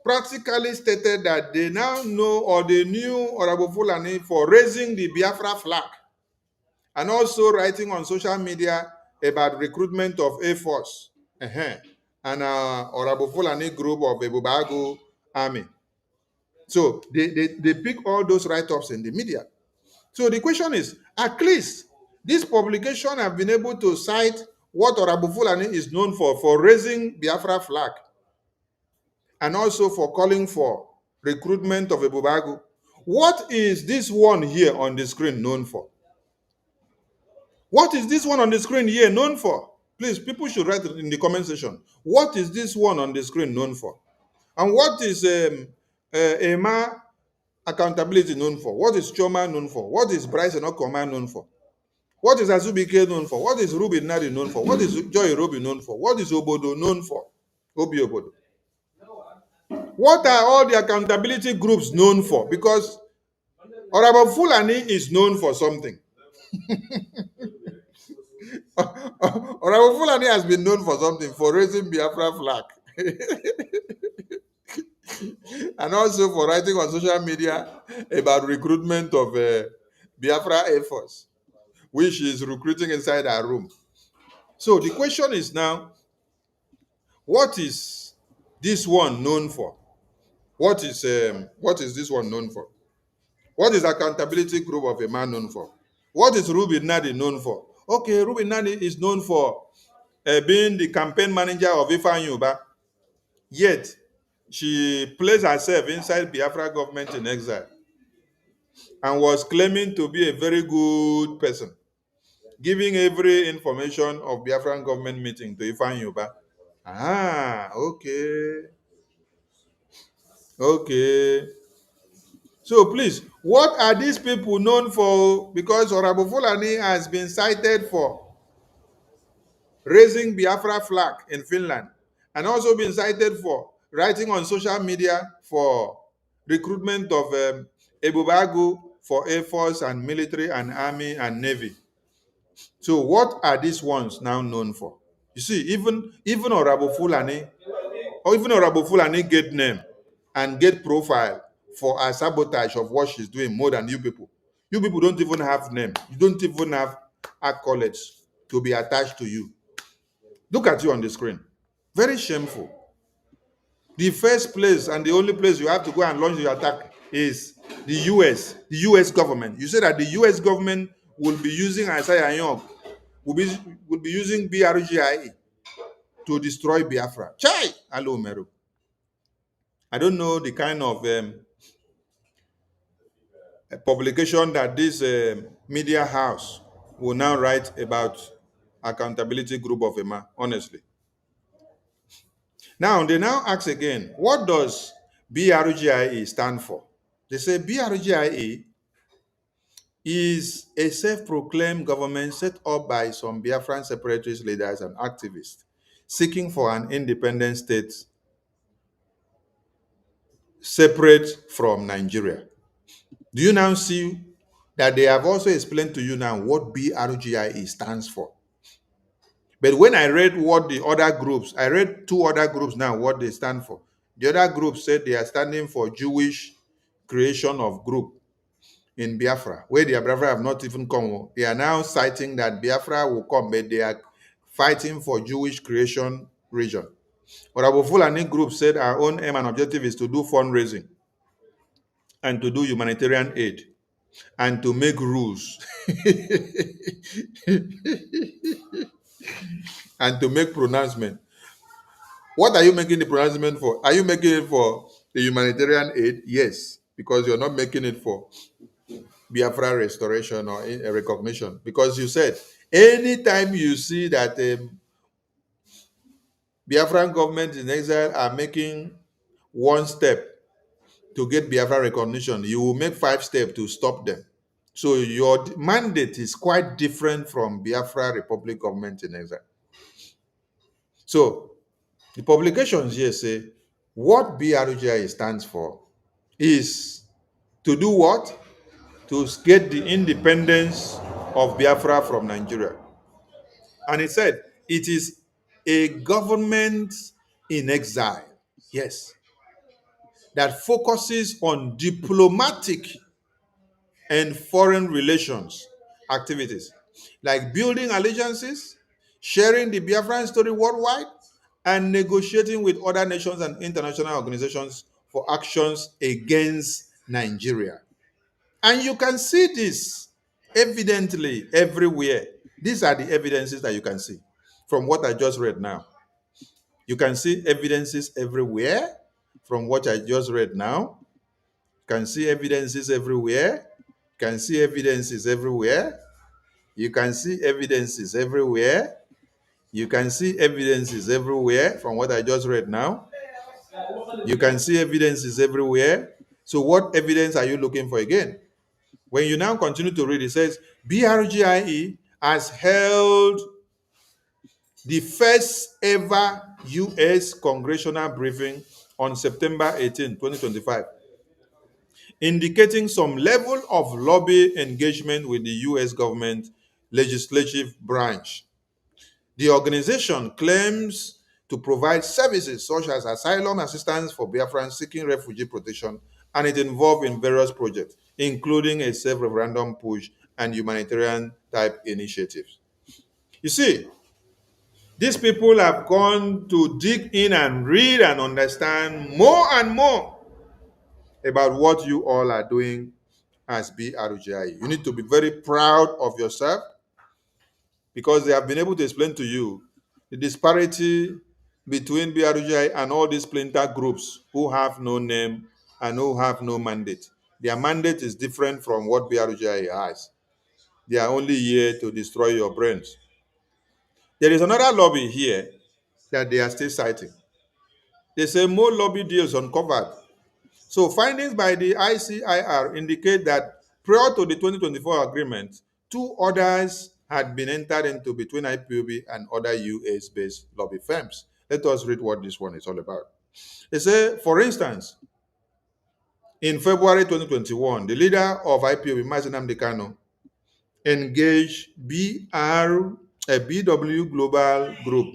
practically stated that they now know, or they knew Orabufulani for raising the Biafra flag and also writing on social media about recruitment of Air Force and Orabufulani group of Ebubago army. So they pick all those write-ups in the media. So the question is, at least this publication have been able to cite what Orabufulani is known for raising Biafra flag and also for calling for recruitment of Ebubago. What is this one here on the screen known for? What is this one on the screen here known for? Please, people should write in the comment section. What is this one on the screen known for? And what is Emma accountability known for? What is Choma known for? What is Bryce and Okoma known for? What is Azubike known for? What is Ruby Nadi known for? What is Joy Ruby known for? What is Obodo known for? Obi Obodo. What are all the accountability groups known for? Because Orabufulani is known for something. Orabufulani has been known for something, for raising Biafra flag. And also for writing on social media about recruitment of Biafra Air Force, which is recruiting inside our room. So the question is now, what is this one known for? What is this one known for? What is accountability group of a man known for? What is Ruby Nadi known for? Okay, Ruby Nadi is known for being the campaign manager of Ifeanyi Uba. Yet, she placed herself inside Biafra government in exile and was claiming to be a very good person, giving every information of Biafran government meeting to Ifeanyi Uba. Ah, okay. Okay. So please, what are these people known for? Because Orabufulani has been cited for raising Biafra flag in Finland and also been cited for writing on social media for recruitment of Ebubagu for Air Force and military and army and navy. So what are these ones now known for? You see, even Orabufulani or even Orabufulani get name and get profile for a sabotage of what she's doing more than you people. You people don't even have name. You don't even have accolades to be attached to you. Look at you on the screen. Very shameful. The first place and the only place you have to go and launch your attack is the US government. You say that the US government will be using Isaiah Young, will be using BRGIE to destroy Biafra. Chai! Hello, Meru. I don't know the kind of publication that this media house will now write about accountability group of EMA, honestly. Now, they now ask again, what does BRGIE stand for? They say BRGIE is a self-proclaimed government set up by some Biafran separatist leaders and activists seeking for an independent state separate from Nigeria. Do you now see that they have also explained to you now what BRGIE stands for? But when I read what the other groups, I read two other groups now, what they stand for. The other group said they are standing for Jewish creation of group in Biafra, where the Biafra have not even come. They are now citing that Biafra will come, but they are fighting for Jewish creation region. Orabufulani group said our own aim and objective is to do fundraising and to do humanitarian aid and to make rules and to make pronouncement. What are you making the pronouncement for? Are you making it for the humanitarian aid? Yes, because you're not making it for Biafra restoration or recognition. Because you said anytime you see that Biafran government in exile are making one step to get Biafra recognition, you will make 5 steps to stop them. So your mandate is quite different from Biafra Republic government in exile. So the publications here say what BRGI stands for is to do what? To get the independence of Biafra from Nigeria. And it said it is a government in exile. Yes. That focuses on diplomatic and foreign relations activities like building alliances, sharing the Biafran story worldwide, and negotiating with other nations and international organizations for actions against Nigeria. And you can see this evidently everywhere. These are the evidences that you can see from what I just read now. You can see evidences everywhere from what I just read now. You can see evidences everywhere. You can see evidences everywhere. You can see evidences everywhere. You can see evidences everywhere from what I just read now. You can see evidences everywhere. So what evidence are you looking for again? When you now continue to read, it says BRGIE has held the first ever U.S. congressional briefing on September 18, 2025, indicating some level of lobby engagement with the U.S. government legislative branch. The organization claims to provide services such as asylum assistance for Biafrans seeking refugee protection, and it involved in various projects, including a self-referendum push and humanitarian type initiatives. You see, these people have gone to dig in and read and understand more and more about what you all are doing as BRGI. You need to be very proud of yourself because they have been able to explain to you the disparity between BRGI and all these splinter groups who have no name and who have no mandate. Their mandate is different from what BRGI has. They are only here to destroy your brains. There is another lobby here that they are still citing. They say more lobby deals uncovered. So findings by the ICIR indicate that prior to the 2024 agreement, two others had been entered into between IPOB and other US-based lobby firms. Let us read what this one is all about. They say, for instance, in February 2021, the leader of IPOB, Mazen Amdekano, engaged a BW Global Group,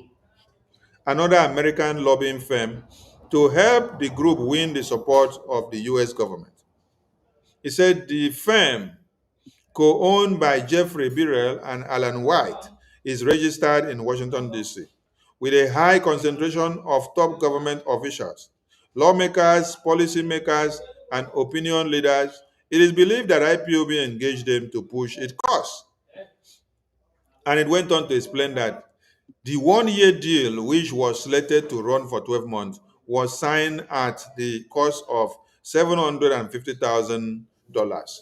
another American lobbying firm, to help the group win the support of the US government. He said the firm, co-owned by Jeffrey Birrell and Alan White, is registered in Washington, D.C., with a high concentration of top government officials, lawmakers, policymakers, and opinion leaders. It is believed that IPOB engaged them to push its cause. And it went on to explain that the one-year deal, which was slated to run for 12 months, was signed at the cost of $750,000,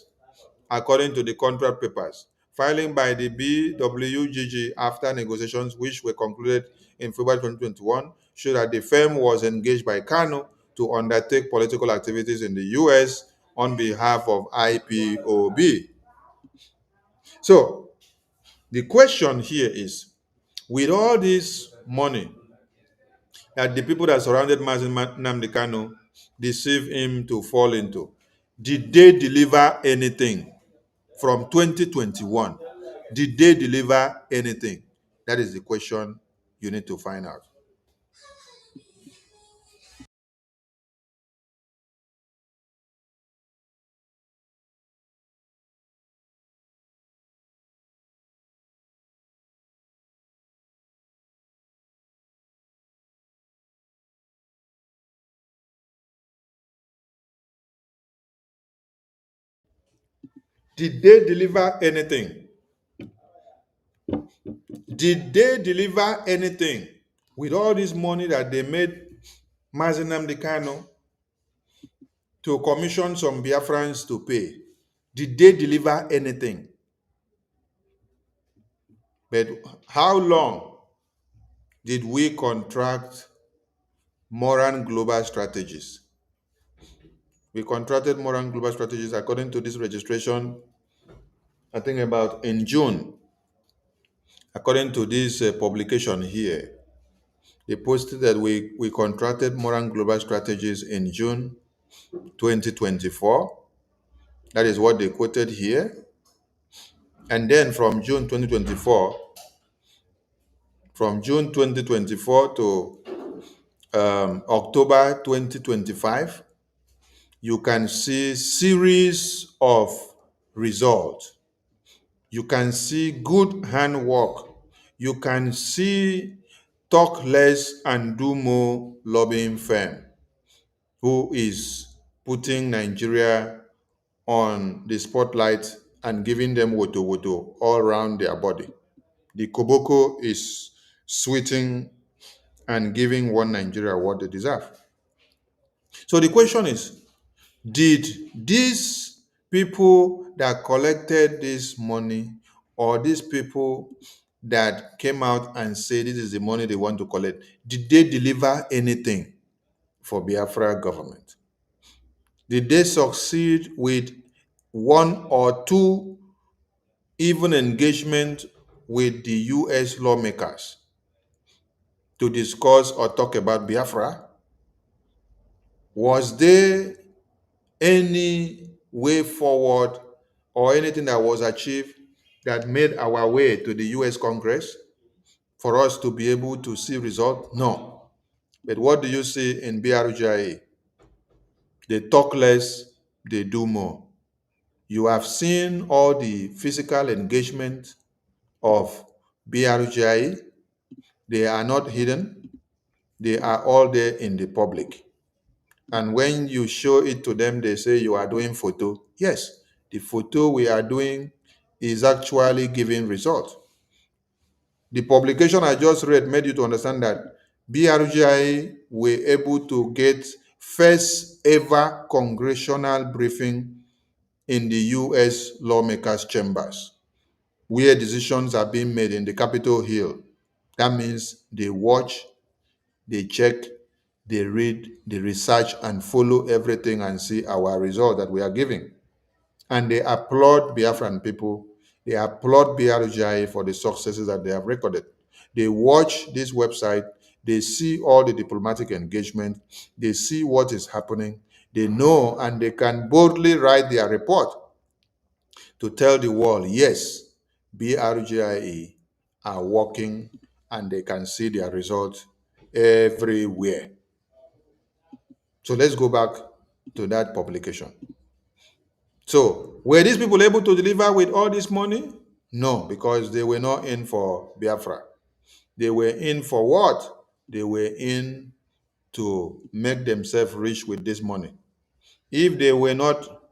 according to the contract papers, filing by the BWGG after negotiations which were concluded in February 2021, showed that the firm was engaged by Kano to undertake political activities in the US on behalf of IPOB. So, the question here is, with all this money that the people that surrounded Mazen Nnamdi Kanu deceived him to fall into, did they deliver anything from 2021? Did they deliver anything? That is the question you need to find out. Did they deliver anything? Did they deliver anything? With all this money that they made Mazen Nnamdi Kanu to commission some Biafrans to pay, did they deliver anything? But how long did we contract Moran Global Strategies? We contracted Moran Global Strategies according to this registration, I think about in June. According to this publication here, they posted that we contracted Moran Global Strategies in June 2024. That is what they quoted here. And then from June 2024 to October 2025, you can see series of results. You can see good handwork. You can see talk less and do more lobbying firm who is putting Nigeria on the spotlight and giving them woto woto all around their body. The Koboko is sweeting and giving one Nigeria what they deserve. So the question is, did these people that collected this money, or these people that came out and said this is the money they want to collect, did they deliver anything for Biafra government? Did they succeed with one or two even engagement with the US lawmakers to discuss or talk about Biafra? Was there any way forward or anything that was achieved that made our way to the US Congress for us to be able to see results? No. But what do you see in BRGIA? They talk less, they do more. You have seen all the physical engagement of BRGIA. They are not hidden. They are all there in the public. And when you show it to them, they say you are doing photo. Yes, the photo we are doing is actually giving results. The publication I just read made you to understand that BRGI were able to get first ever congressional briefing in the US lawmakers' chambers, where decisions are being made in the Capitol Hill. That means they watch, they check, they read, they research, and follow everything and see our result that we are giving. And they applaud Biafran people. They applaud BRGI for the successes that they have recorded. They watch this website. They see all the diplomatic engagement. They see what is happening. They know, and they can boldly write their report to tell the world, yes, BRGIE are working, and they can see their results everywhere. So let's go back to that publication. So were these people able to deliver with all this money? No, because they were not in for Biafra. They were in for what? They were in to make themselves rich with this money. If they were not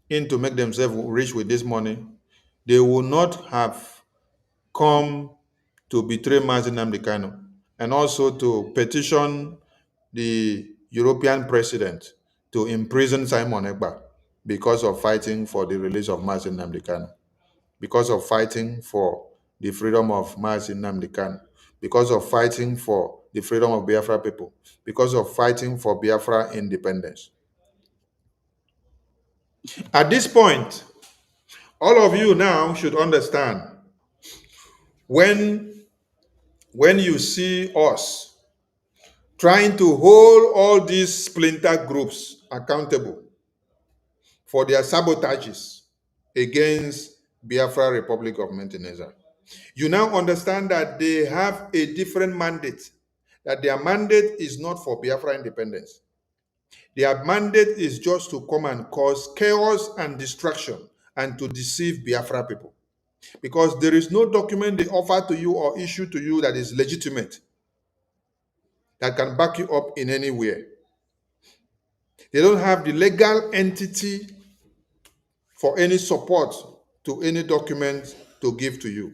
in to make themselves rich with this money, they would not have come to betray Mazi Nnamdi Kanu and also to petition the European president to imprison Simon Ekpa because of fighting for the release of Mazi Nnamdi Kanu, because of fighting for the freedom of Mazi Nnamdi Kanu, because of fighting for the freedom of Biafra people, because of fighting for Biafra independence. At this point, all of you now should understand when you see us trying to hold all these splinter groups accountable for their sabotages against Biafra Republic of Montenegro, you now understand that they have a different mandate, that their mandate is not for Biafra independence. Their mandate is just to come and cause chaos and destruction and to deceive Biafra people. Because there is no document they offer to you or issue to you that is legitimate, that can back you up in any way. They don't have the legal entity for any support to any document to give to you.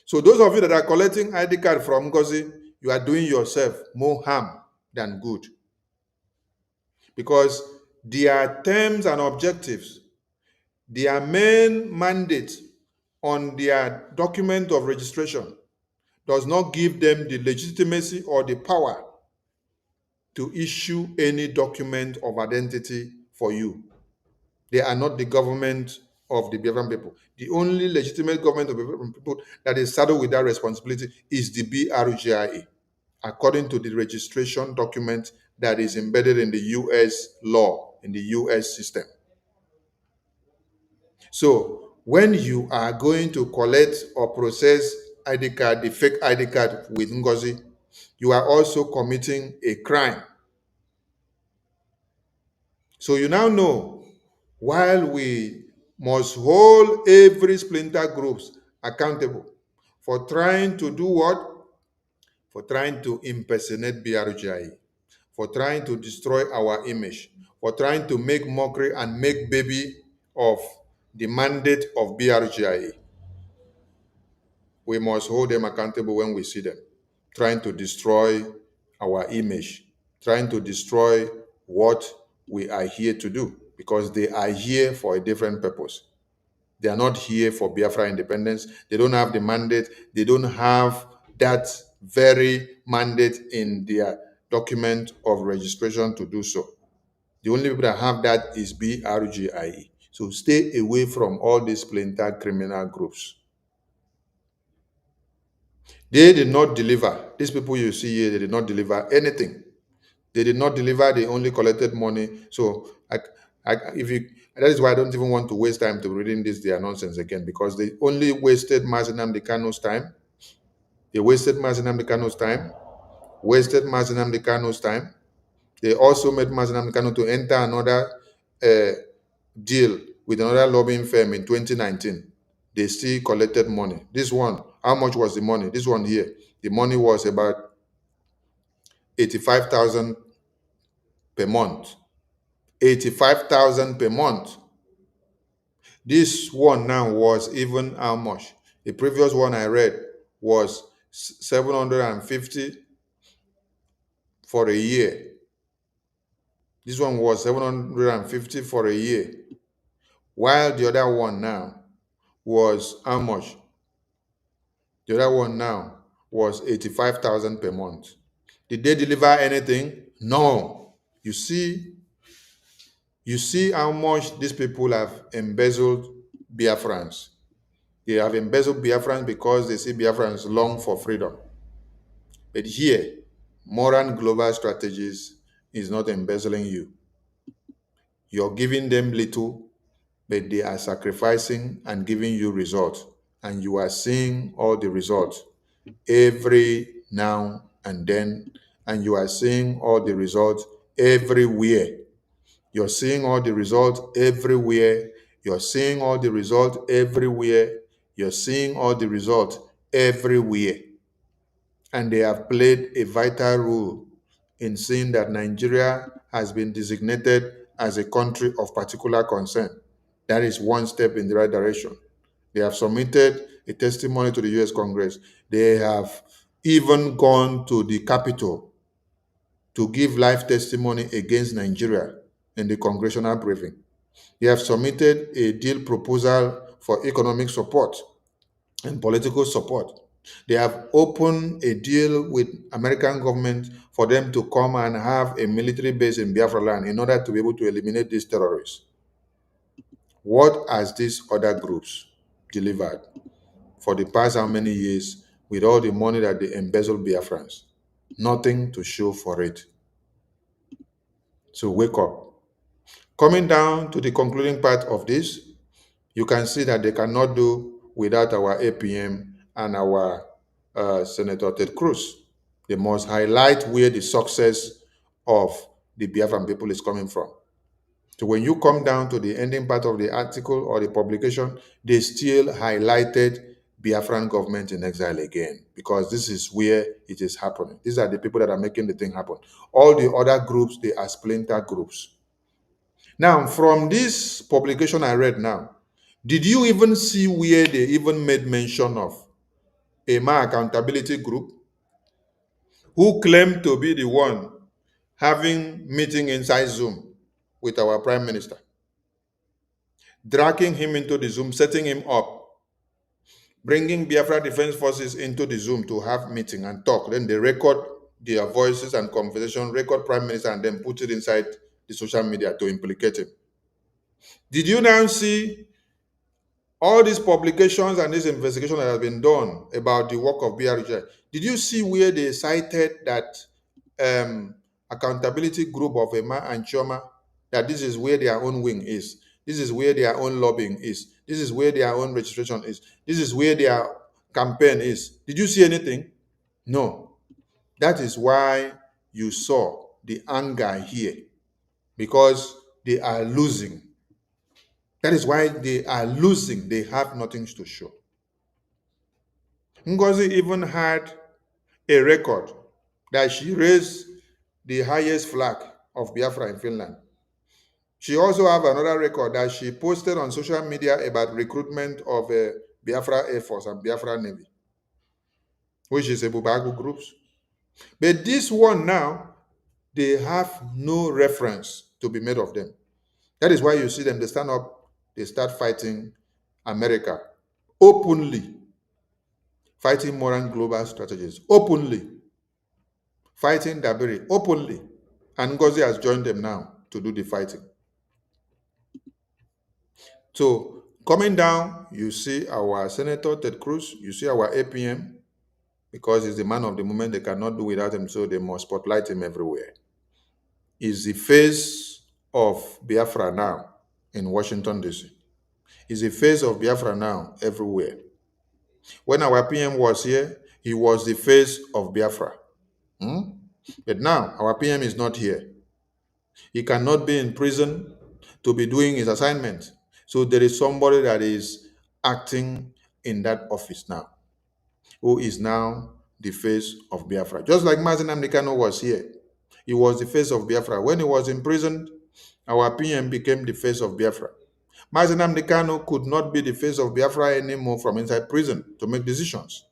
So those of you that are collecting ID card from Ngozi, you are doing yourself more harm than good. Because their terms and objectives, their main mandate on their document of registration does not give them the legitimacy or the power to issue any document of identity for you. They are not the government of the Biafran people. The only legitimate government of the Biafran people that is saddled with that responsibility is the BRGIA, according to the registration document that is embedded in the US law, in the US system. So when you are going to collect or process ID card, the fake ID card with Ngozi, you are also committing a crime. So you now know, while we must hold every splinter groups accountable for trying to do what? For trying to impersonate BRGI, for trying to destroy our image, for trying to make mockery and make baby of the mandate of BRGI. We must hold them accountable when we see them trying to destroy our image, trying to destroy what we are here to do, because they are here for a different purpose. They are not here for Biafra independence. They don't have the mandate. They don't have that very mandate in their document of registration to do so. The only people that have that is BRGIE. So stay away from all these splinter criminal groups. They did not deliver. These people you see here, they did not deliver anything. They did not deliver. They only collected money. So that is why I don't even want to waste time to reading their nonsense again, because they only wasted Mazi Nnamdi Kanu's time. They wasted Mazi Nnamdi Kanu's time. Wasted Mazi Nnamdi Kanu's time. They also made Mazi Nnamdi Kanu to enter another deal with another lobbying firm in 2019. They still collected money. This one, how much was the money? This one here, the money was about 85,000 per month. 85,000 per month. This one now was even how much? The previous one I read was 750 for a year. This one was 750 for a year. While the other one now was how much? The other one now was 85,000 per month. Did they deliver anything? No. You see how much these people have embezzled Biafrans. They have embezzled Biafrans because they see Biafrans long for freedom. But here, modern global strategies is not embezzling you. You're giving them little, but they are sacrificing and giving you results. And you are seeing all the results every now and then. And you are seeing all the results everywhere. You're seeing all the results everywhere. You're seeing all the results everywhere. You're seeing all the results everywhere. And they have played a vital role in seeing that Nigeria has been designated as a country of particular concern. That is one step in the right direction. They have submitted a testimony to the US Congress. They have even gone to the Capitol to give live testimony against Nigeria in the congressional briefing. They have submitted a deal proposal for economic support and political support. They have opened a deal with American government for them to come and have a military base in Biafra land in order to be able to eliminate these terrorists. What has these other groups delivered for the past how many years with all the money that they embezzled Biafrans? Nothing to show for it. So wake up. Coming down to the concluding part of this, you can see that they cannot do without our APM and our Senator Ted Cruz. They must highlight where the success of the Biafran people is coming from. So when you come down to the ending part of the article or the publication, they still highlighted Biafran government in exile again, because this is where it is happening. These are the people that are making the thing happen. All the other groups, they are splinter groups. Now, from this publication I read now, did you even see where they even made mention of a man accountability group who claimed to be the one having meeting inside Zoom with our prime minister, dragging him into the Zoom, setting him up, bringing Biafra Defense Forces into the Zoom to have meeting and talk. Then they record their voices and conversation, record prime minister, and then put it inside the social media to implicate him. Did you now see all these publications and this investigation that has been done about the work of BRG? Did you see where they cited that accountability group of Emma and Choma, that this is where their own wing is, this is where their own lobbying is, this is where their own registration is, this is where their campaign is? Did you see anything? No. That is why you saw the anger here, because they are losing. That is why they are losing. They have nothing to show. Ngozi even had a record that she raised the highest flag of Biafra in Finland. She also have another record that she posted on social media about recruitment of Biafra Air Force and Biafra Navy, which is a Bubagu groups. But this one now, they have no reference to be made of them. That is why you see them, they stand up, they start fighting America openly, fighting modern global strategies openly, fighting Dabiri openly. And Ngozi has joined them now to do the fighting. So coming down, you see our Senator Ted Cruz, you see our APM, because he's the man of the moment. They cannot do without him, so they must spotlight him everywhere. He's the face of Biafra now in Washington, D.C. He's the face of Biafra now everywhere. When our PM was here, he was the face of Biafra. But now our PM is not here. He cannot be in prison to be doing his assignment. So there is somebody that is acting in that office now, who is now the face of Biafra. Just like Mazi Nnamdi Kanu was here. He was the face of Biafra. When he was imprisoned, our PM became the face of Biafra. Mazi Nnamdi Kanu could not be the face of Biafra anymore from inside prison to make decisions.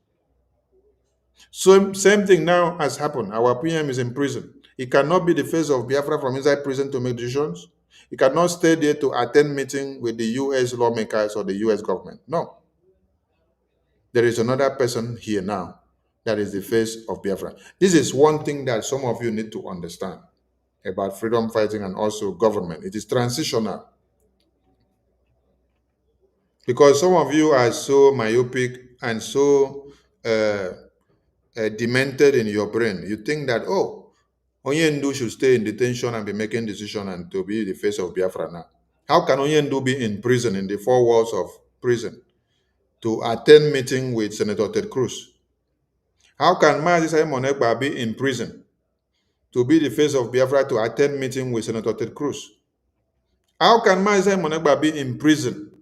So same thing now has happened. Our PM is in prison. He cannot be the face of Biafra from inside prison to make decisions. He cannot stay there to attend meeting with the US lawmakers or the US government. No. There is another person here now that is the face of Biafra. This is one thing that some of you need to understand about freedom fighting and also government. It is transitional. Because some of you are so myopic and so demented in your brain. You think that, oh, Onyendu should stay in detention and be making decisions and to be the face of Biafra now. How can Onyendu be in prison, in the four walls of prison, to attend meeting with Senator Ted Cruz? How can Mazi Simon Ekpa be in prison to be the face of Biafra to attend meeting with Senator Ted Cruz? How can Mazi Simon Ekpa be in prison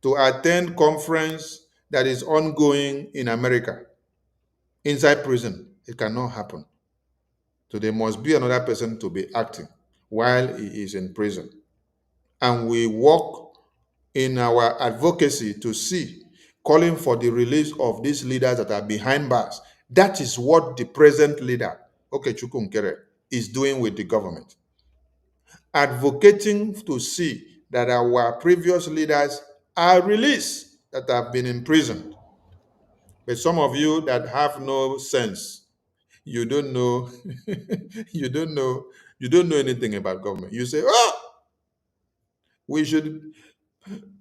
to attend conference that is ongoing in America, inside prison? It cannot happen. So there must be another person to be acting while he is in prison. And we work in our advocacy to see, calling for the release of these leaders that are behind bars. That is what the present leader, Okechukwu Nkere, is doing with the government. Advocating to see that our previous leaders are released that have been imprisoned. But some of you that have no sense, you don't know, you don't know anything about government. You say, oh, we should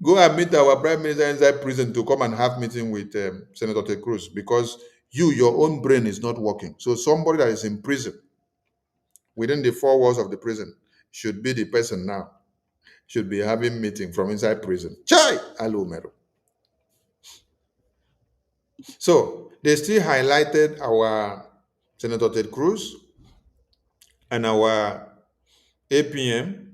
go and meet our prime minister inside prison to come and have meeting with Senator Ted Cruz because your own brain is not working. So somebody that is in prison, within the four walls of the prison, should be the person now, should be having meeting from inside prison. Chai! Alumero. So they still highlighted our Senator Ted Cruz and our APM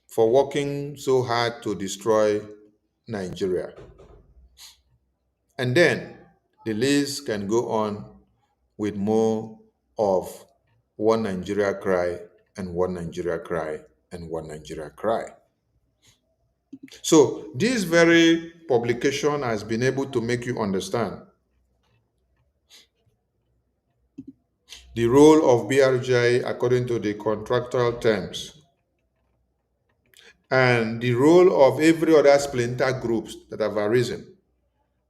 for working so hard to destroy Nigeria. And then the list can go on with more of one Nigeria cry and one Nigeria cry and one Nigeria cry. So this very publication has been able to make you understand the role of BRGI according to the contractual terms and the role of every other splinter groups that have arisen.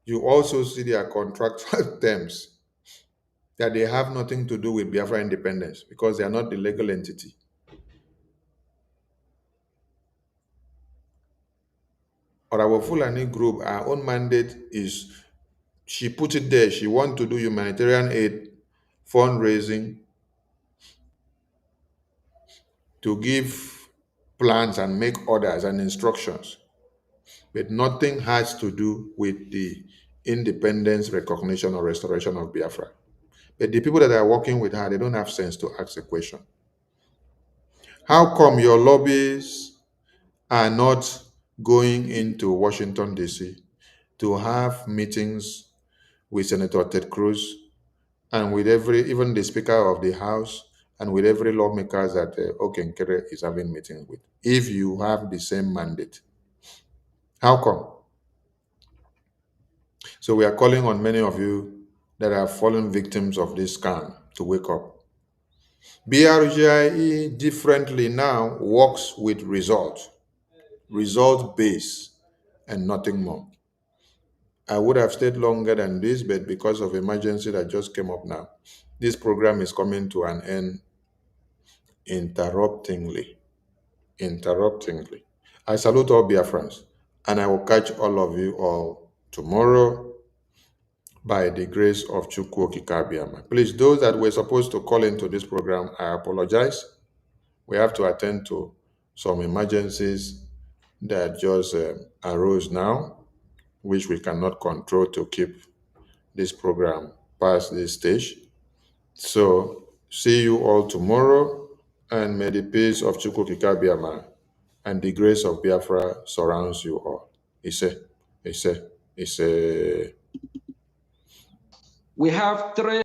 You also see their contractual terms that they have nothing to do with Biafra independence because they are not the legal entity. Orabufulani group, our own mandate is, she put it there, she wants to do humanitarian aid, fundraising, to give plans and make orders and instructions. But nothing has to do with the independence, recognition, or restoration of Biafra. But the people that are working with her, they don't have sense to ask a question. How come your lobbies are not going into Washington, D.C. to have meetings with Senator Ted Cruz and with even the Speaker of the House and with every lawmaker that Okenkere is having meetings with, if you have the same mandate? How come? So we are calling on many of you that have fallen victims of this scam to wake up. BRGIE differently now works with result-based, and nothing more. I would have stayed longer than this, but because of emergency that just came up now, this program is coming to an end interruptingly. I salute all Biafrans, and I will catch all of you all tomorrow by the grace of Chukwu Okike Abiama. Please, those that were supposed to call into this program, I apologize. We have to attend to some emergencies that just arose now, which we cannot control to keep this program past this stage. So, see you all tomorrow, and may the peace of Chukwu Okike Abiama and the grace of Biafra surrounds you all. Ise. We have three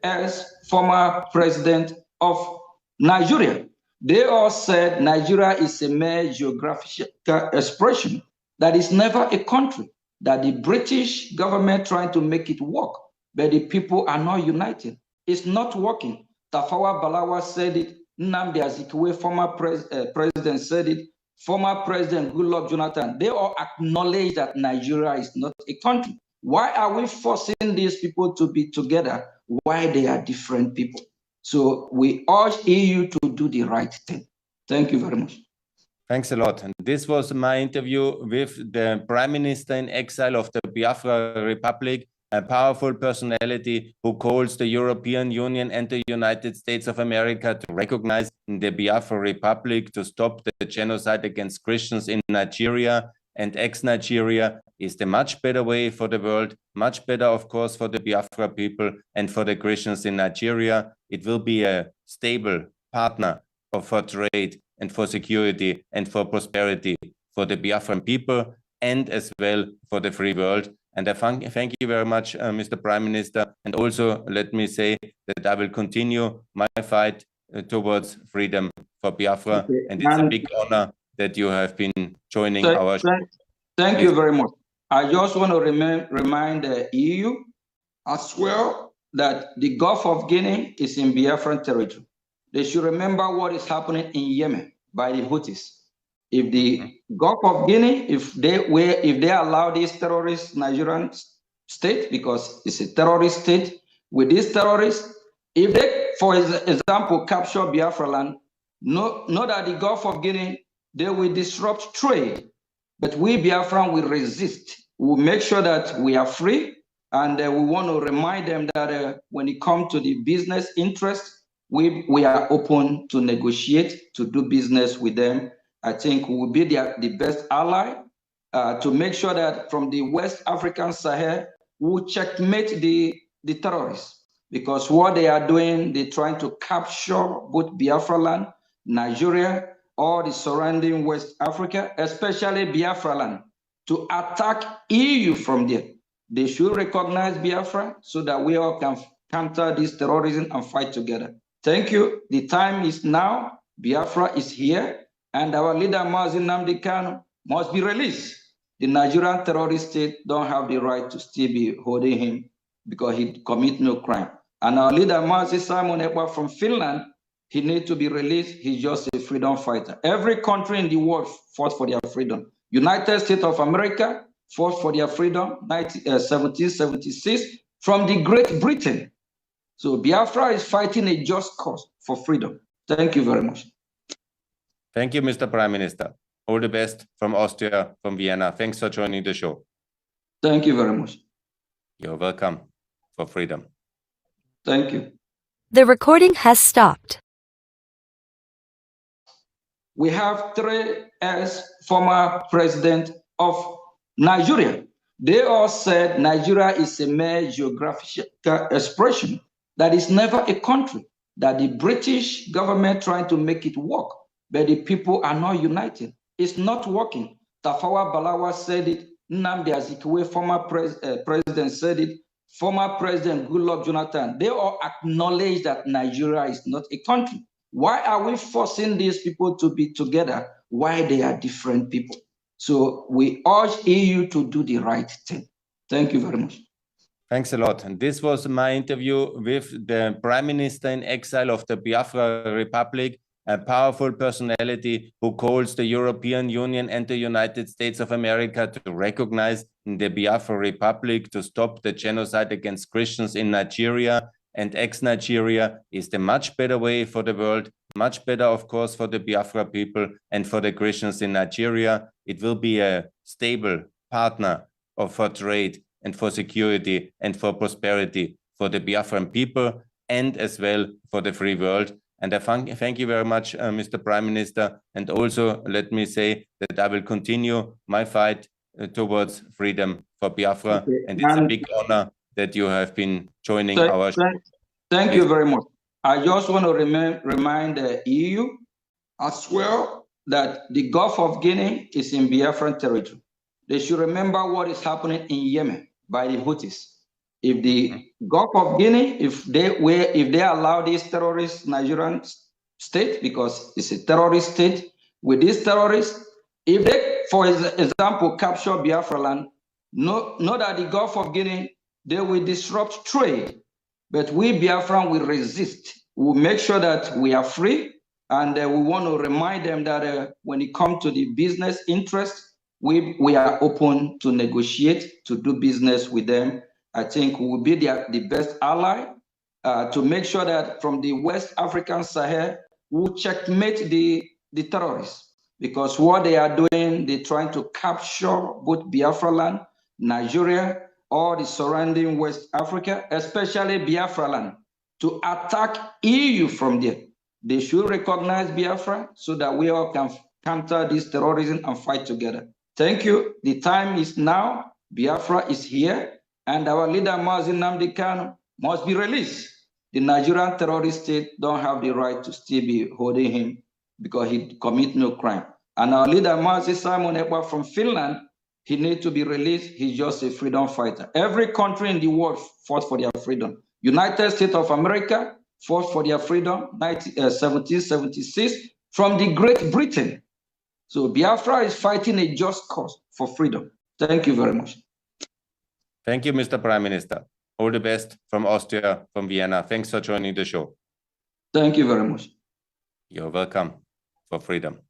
ex-former president of Nigeria. They all said Nigeria is a mere geographical expression that is never a country, that the British government trying to make it work, but the people are not united. It's not working. Tafawa Balawa said it. Nnamdi Azikiwe, former president, said it. Former President Goodluck Jonathan, they all acknowledge that Nigeria is not a country. Why are we forcing these people to be together? Why they are different people? So we urge EU to do the right thing. Thank you very much. Thanks a lot. And this was my interview with the Prime Minister in exile of the Biafra Republic, a powerful personality who calls the European Union and the United States of America to recognize the Biafra Republic, to stop the genocide against Christians in Nigeria and ex-Nigeria is the much better way for the world, much better, of course, for the Biafra people and for the Christians in Nigeria. It will be a stable partner for trade and for security and for prosperity for the Biafran people and as well for the free world. And I thank you very much, Mr. Prime Minister. And also let me say that I will continue my fight towards freedom for Biafra. Okay. And it's a big honor that you have been joining our show. Thank you very much. I just want to remind the EU as well that the Gulf of Guinea is in Biafran territory. They should remember what is happening in Yemen by the Houthis. If the Gulf of Guinea, if they allow this terrorist Nigerian state, because it's a terrorist state, with these terrorists, if they, for example, capture Biafra land, know that the Gulf of Guinea, they will disrupt trade. But we Biafran will resist. We will make sure that we are free, and we want to remind them that when it comes to the business interest, we are open to negotiate, to do business with them. I think we will be the best ally to make sure that from the West African Sahel, we will checkmate the terrorists. Because what they are doing, they're trying to capture both Biafra land, Nigeria, or the surrounding West Africa, especially Biafra land, to attack EU from there. They should recognize Biafra so that we all can counter this terrorism and fight together. Thank you. The time is now. Biafra is here, and our leader, Mazi Nnamdi Kanu, must be released. The Nigerian terrorist state don't have the right to still be holding him because he commit no crime. And our leader, Mazi Simon Ekpa from Finland, he needs to be released. He's just a freedom fighter. Every country in the world fought for their freedom. United States of America fought for their freedom, 1776, from the Great Britain. So Biafra is fighting a just cause for freedom. Thank you very much. Thank you, Mr. Prime Minister. All the best from Austria, from Vienna. Thanks for joining the show. Thank you very much. You're welcome for freedom. Thank you. The recording has stopped. We have three former presidents of Nigeria. They all said Nigeria is a mere geographical expression that is never a country, that the British government trying to make it work, but the people are not united. It's not working. Tafawa Balewa said it, Nnamdi Azikiwe, former president, said it, former President Goodluck Jonathan. They all acknowledge that Nigeria is not a country. Why are we forcing these people to be together? Why they are different people? So we urge EU to do the right thing. Thank you very much. Thanks a lot. And this was my interview with the Prime Minister in exile of the Biafra Republic, a powerful personality who calls the European Union and the United States of America to recognize the Biafra Republic, to stop the genocide against Christians in Nigeria and ex-Nigeria is the much better way for the world, much better, of course, for the Biafra people and for the Christians in Nigeria. It will be a stable partner for trade and for security and for prosperity for the Biafran people and as well for the free world. And I thank you very much, Mr. Prime Minister. And also let me say that I will continue my fight towards freedom for Biafra. Okay. And it's a big honor that you have been joining our show. Thank you very much. I just want to remind the EU as well that the Gulf of Guinea is in Biafran territory. They should remember what is happening in Yemen by the Houthis. If the Gulf of Guinea, if they allow this terrorist Nigerian state, because it's a terrorist state, with these terrorists, if they, for example, capture Biafra land, know that the Gulf of Guinea, they will disrupt trade. But we Biafran will resist. We will make sure that we are free, and we want to remind them that when it comes to the business interest, we are open to negotiate, to do business with them. I think we will be the best ally to make sure that from the West African Sahel, we'll checkmate the terrorists. Because what they are doing, they're trying to capture both Biafra land, Nigeria, or the surrounding West Africa, especially Biafra land, to attack EU from there. They should recognize Biafra so that we all can counter this terrorism and fight together. Thank you. The time is now. Biafra is here, and our leader, Mazi Nnamdi Kanu, must be released. The Nigerian terrorist state don't have the right to still be holding him because he commit no crime. And our leader, Mazi Simon Ekpa from Finland, he needs to be released. He's just a freedom fighter. Every country in the world fought for their freedom. United States of America fought for their freedom, 1776, from the Great Britain. So Biafra is fighting a just cause for freedom. Thank you very much. Thank you, Mr. Prime Minister. All the best from Austria, from Vienna. Thanks for joining the show. Thank you very much. You're welcome for freedom.